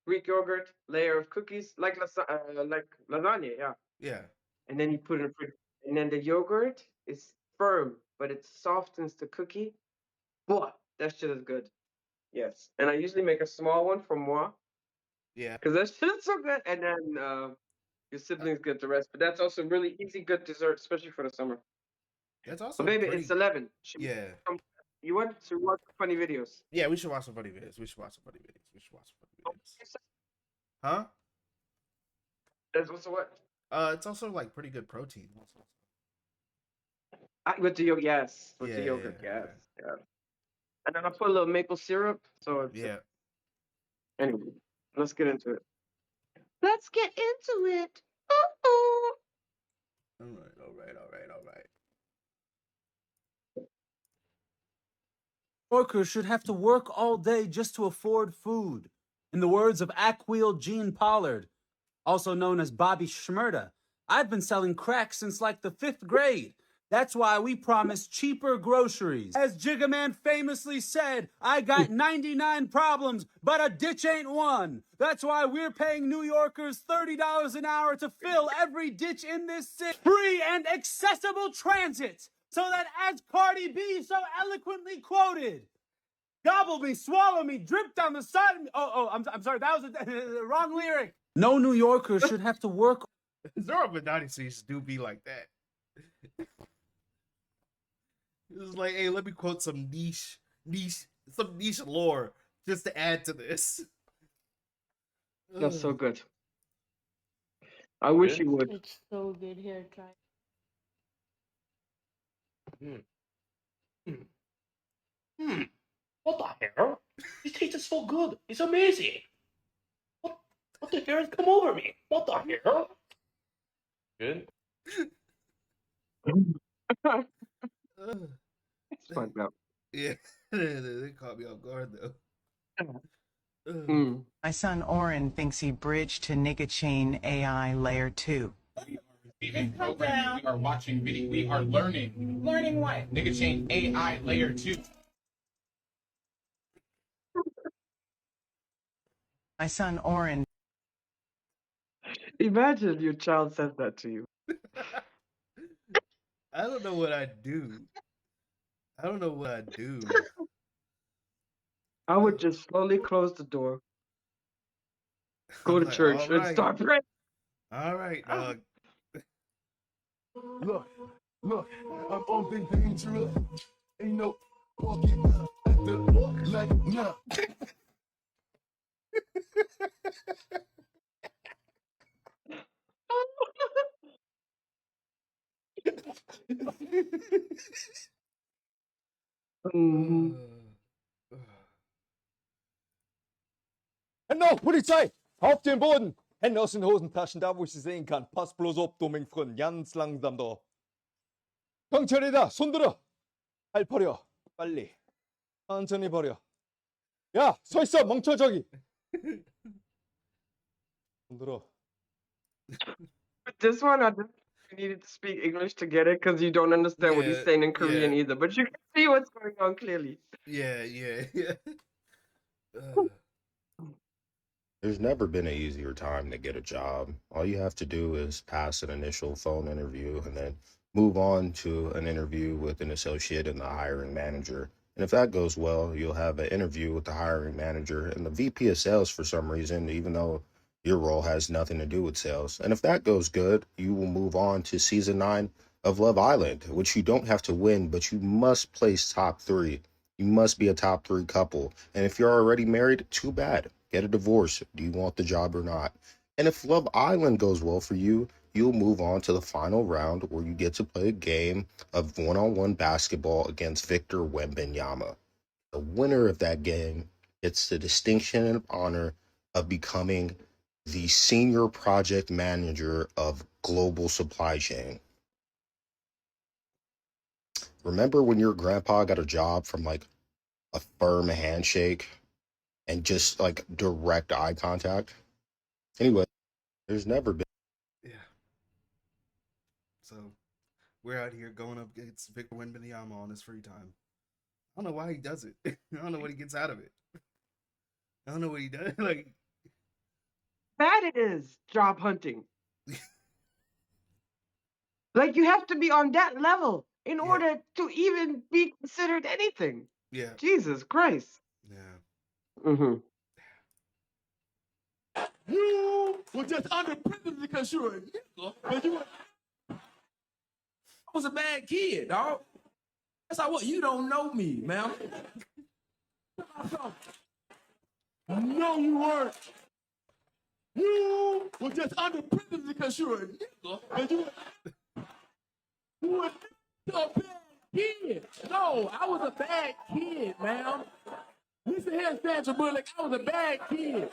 B: Greek yogurt, layer of cookies, like lasagna, yeah.
A: Yeah.
B: And then you put it in the fridge. And then the yogurt is firm, but it softens the cookie. Boy, that shit is good. Yes. And I usually make a small one for moi,
A: Yeah.
B: because that shit's so good. And then your
A: Uh,
B: siblings get the rest. But that's also really easy, good dessert, especially for the summer.
A: That's
B: But
A: also
B: baby,
A: pretty.
B: it's 11.
A: Yeah.
B: You want to watch funny videos?
A: Yeah. We should watch some funny videos. We should watch some funny videos. We should watch some funny videos. Huh?
B: That's also what?
A: It's also like pretty good protein. Also.
B: With the yogurt, yes. With the
A: Yeah.
B: yogurt,
A: Yeah.
B: yes. Yeah. And then I put a little maple syrup. So it's
A: Yeah.
B: anyway, let's get into it. Let's get into it. Uh-oh.
A: All right. All right. All right. All right.
C: Workers should have to work all day just to afford food. In the words of Aquil Gene Pollard, also known as Bobby Schmurda, I've been selling crack since like the 5th grade. That's why we promise cheaper groceries. As Jigga Man famously said, I got 99 problems, but a ditch ain't one. That's why we're paying New Yorkers $30 an hour to fill every ditch in this city. Free and accessible transit. So that, as Cardi B so eloquently quoted, gobble me, swallow me, drip down the side of me. I'm sorry, that was the wrong lyric. No New Yorker should have to work.
A: Zoro Benani series do be like that. It was like, hey, let me quote some niche lore just to add to this.
B: That's so good. I wish you would.
D: It's so good. Here, try.
E: What the hell? This tastes so good. It's amazing. What the hell has come over me? What the hell? Good.
B: It's fucked up.
A: Yeah, they caught me off guard though.
B: Mm.
F: My son Oren thinks he bridged to Nigga Chain AI Layer 2.
G: Even programming, we are watching video, we are learning. Learning what? Nigga Chain AI Layer 2.
F: My son Oren.
B: Imagine your child says that to you.
A: I don't know what I'd do. I don't know what I'd do.
B: I would just slowly close the door, go
A: I'm
B: to
A: like,
B: church,
A: all
B: and
A: right.
B: start praying.
A: All right, dog.
H: Look, I'm on big dangerous. Ain't no walking at the like nah.
B: Mhm.
I: Genau, Polizei! Auf den Boden! Hände aus den Hosentaschen, da wo ich sie sehen kann. Pass bloß auf, du mein Freund. Ganz langsam da. 경찰이다! 손 들어! 발 버려. 빨리. 천천히 버려. 야! 서 있어! 멍청 저기! 손 들어.
B: This one, I just needed to speak English to get it because you don't understand what he's
A: Yeah,
B: saying in Korean
A: yeah.
B: either. But you can see what's going on clearly.
A: Yeah.
J: There's never been an easier time to get a job. All you have to do is pass an initial phone interview and then move on to an interview with an associate and the hiring manager. And if that goes well, you'll have an interview with the hiring manager and the VP of sales for some reason, even though your role has nothing to do with sales. And if that goes good, you will move on to season 9 of Love Island, which you don't have to win, but you must place top 3. You must be a top 3 couple. And if you're already married, too bad. Get a divorce. Do you want the job or not? And if Love Island goes well for you, you'll move on to the final round where you get to play a game of one-on-one basketball against Victor Wembanyama. The winner of that game gets the distinction and honor of becoming the senior project manager of global supply chain. Remember when your grandpa got a job from like a firm handshake and just like direct eye contact. Anyway, there's never been.
A: Yeah. So we're out here going up against Victor Wembanyama on his free time. I don't know why he does it. I don't know what he gets out of it. I don't know what he does. Like,
B: Bad it is job hunting. Like you have to be on that level in
A: Yeah.
B: order to even be considered anything.
A: yeah,
B: Jesus Christ.
A: yeah.
B: Mm-hmm.
H: You were just underprivileged because you're a nigga, but you were.
E: I was a bad kid, dog. That's how what you don't know me, man.
H: No, you weren't. You were just underprivileged because you're a nigga, but you were a bad kid.
E: No, I was a bad kid, man. Listen here, Sandra Bullock, I was a bad kid.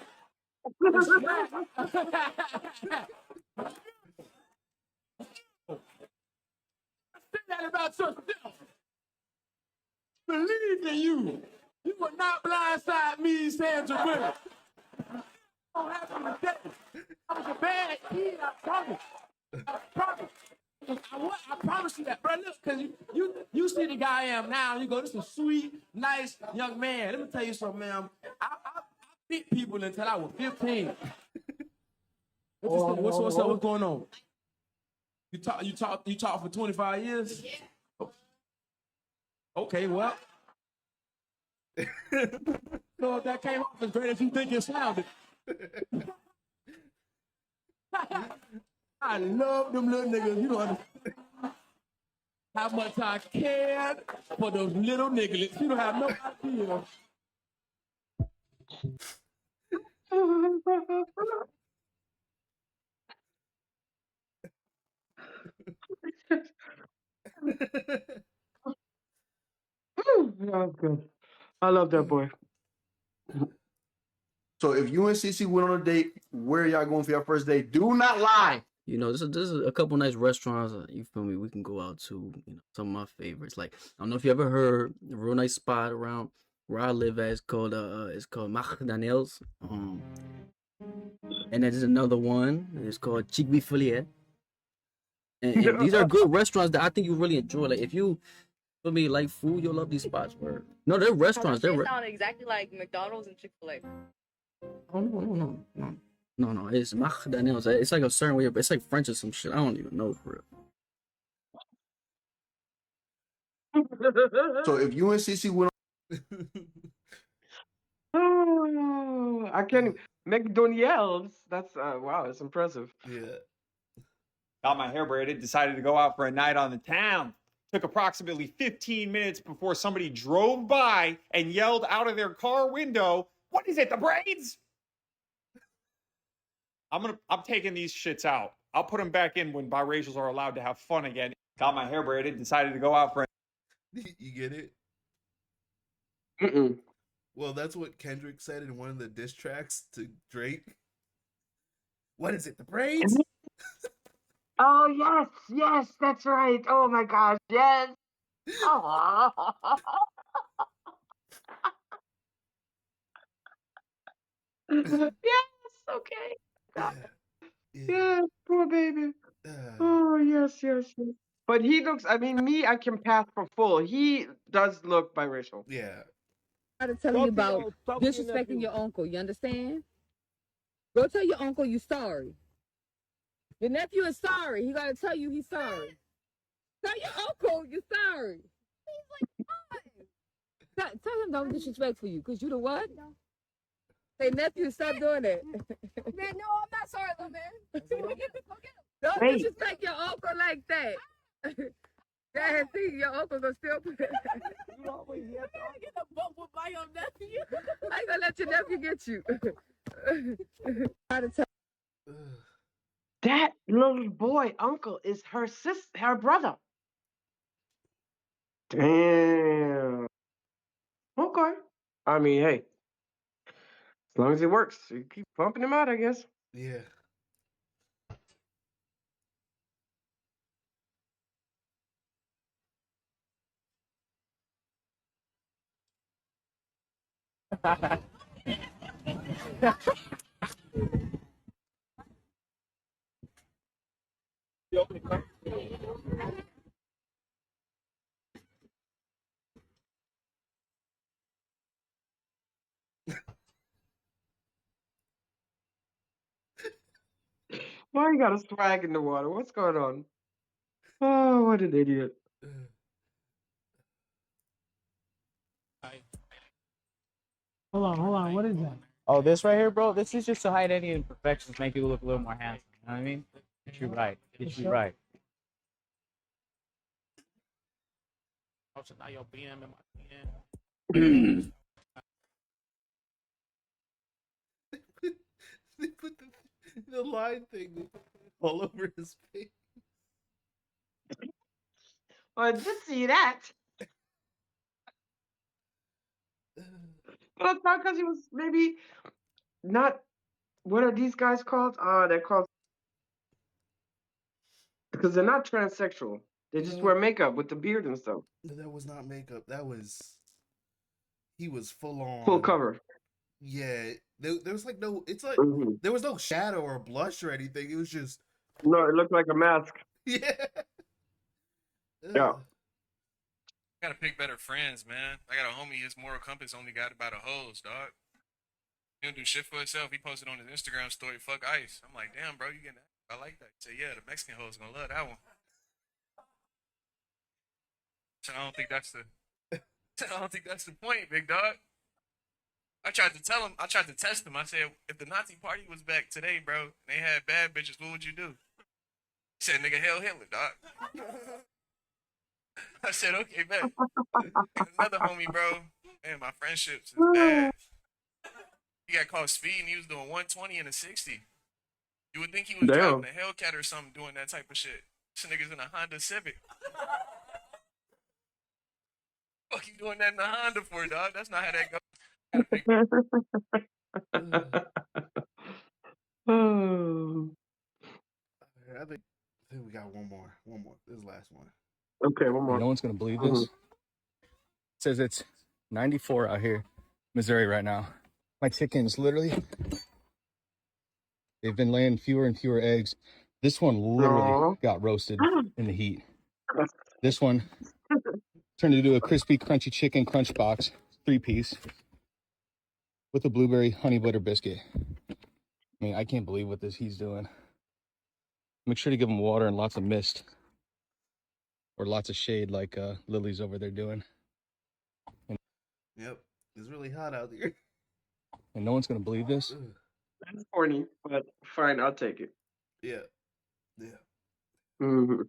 E: Say that about yourself. Believe in you. You will not blindside me, Sandra Bullock. Don't happen today. I was a bad kid, I promise. I promise. I promise you that, bro. Look, because you see the guy I am now, you go, this is a sweet, nice young man. Let me tell you something, man. I beat people until I was 15. What's up? What's going on? You talk for 25 years? Okay, well. So if that came off as great as you think it sounded. I love them little niggas. You don't understand how much I cared for those little nigglets. You don't have no idea.
B: That's good. I love that boy.
D: So if you and Cece went on a date, where are y'all going for your first date? Do not lie.
K: You know, this is a couple nice restaurants. You feel me? We can go out to, you know, some of my favorites. Like, I don't know if you ever heard a real nice spot around where I live at. It's called Daniels. And there's another one. It's called Chigbi Filier. And these are good restaurants that I think you really enjoy. Like, if you feel me like food, you'll love these spots. Where no, they're restaurants.
L: They sound exactly like McDonald's and Chick-fil-A.
K: Oh no. It's Daniels. It's like a certain way. It's like French or some shit. I don't even know for real.
D: So if you and Cece went
B: Oh, I can't. McDonald's. That's wow. That's impressive.
A: Yeah.
I: Got my hair braided, decided to go out for a night on the town. Took approximately 15 minutes before somebody drove by and yelled out of their car window, "What is it, the braids?" I'm taking these shits out. I'll put them back in when biracials are allowed to have fun again. Got my hair braided, decided to go out for a...
A: You get it?
B: Mm-mm.
A: Well, that's what Kendrick said in one of the diss tracks to Drake. What is it, the braids?
B: Oh, yes, that's right. Oh my gosh, yes. Oh. Yes, okay.
A: Yeah.
B: Yes, poor baby. Oh, yes. But he looks, I mean, I can pass for full. He does look biracial.
A: Yeah.
M: I gotta tell you about disrespecting your uncle. You understand? Go tell your uncle you're sorry. Your nephew is sorry. He gotta tell you he's sorry. Tell your uncle you're sorry. He's like, tell him don't disrespect for you, cause you the what? No. Say nephew, stop doing it.
L: Man, no, I'm not sorry, little man. Go get him.
M: Don't
B: Wait.
M: disrespect your uncle like that. Dad, see, your uncle gonna still put it.
L: You always have to get a bump with my own nephew.
M: I ain't gonna let your nephew get you.
B: That little boy uncle is her brother. Damn. Okay. I mean, hey, as long as it works, you keep pumping him out, I guess.
A: Yeah.
B: Why you got a swag in the water? What's going on? Oh, what an idiot.
N: Hold on. What is that?
O: Oh, this right here, bro. This is just to hide any imperfections, make you look a little more handsome. You know what I mean? Get you right. Get you right.
G: Oh, so now your BM and my BM.
A: They put the line thing all over his face.
B: I did see that. But I thought because he was maybe not. What are these guys called? They're called because they're not transsexual. They just wear makeup with the beard and stuff.
A: That was not makeup. That was he was full on
B: Full cover.
A: Yeah, there was like no. It's like there was no shadow or blush or anything. It was just
B: no. It looked like a mask.
A: Yeah.
B: Yeah.
P: Gotta pick better friends, man. I got a homie, his moral compass only got about a hose, dog. He don't do shit for himself. He posted on his Instagram story, fuck ice. I'm like, damn, bro, you getting that? I like that. He said, yeah, the Mexican hoes gonna love that one. So I don't think that's the point, big dog. I tried to test him. I said, if the Nazi party was back today, bro, and they had bad bitches, what would you do? He said, nigga, hell Hitler, dog. I said, okay, bet. Another homie, bro. Man, my friendships is bad. He got caught speeding. He was doing 120 and a 60. You would think he was driving a Hellcat or something doing that type of shit. This nigga's in a Honda Civic. Fuck you doing that in a Honda for, dog? That's not how that goes.
A: I think we got one more. This is the last one.
B: Okay, one more.
Q: No one's gonna believe this. It says it's 94 out here, Missouri right now. My chickens literally, they've been laying fewer and fewer eggs. This one literally got roasted in the heat. This one turned into a crispy, crunchy chicken crunch box, 3-piece, with a blueberry honey butter biscuit. I mean, I can't believe what this he's doing. Make sure to give them water and lots of mist, or lots of shade like Lily's over there doing. And
A: yep, it's really hot out here.
Q: And no one's gonna believe this.
B: That's corny, but fine, I'll take it.
A: Yeah.
B: Mm-hmm.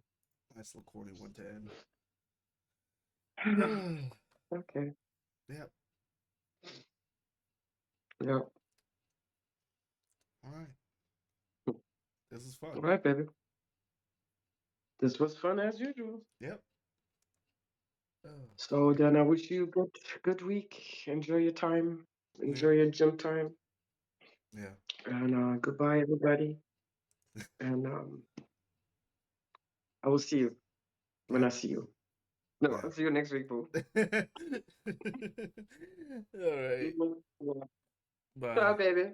A: Nice little corny 110.
B: Okay.
A: Yep.
B: Yep.
A: All right. This is fun.
B: All right, baby. This was fun as usual.
A: Yep.
B: So then I wish you good week. Enjoy your time. Enjoy your gym time.
A: Yeah.
B: And goodbye, everybody. And I will see you when I see you. No, I'll see you next week, boo.
A: All right.
B: Bye, baby.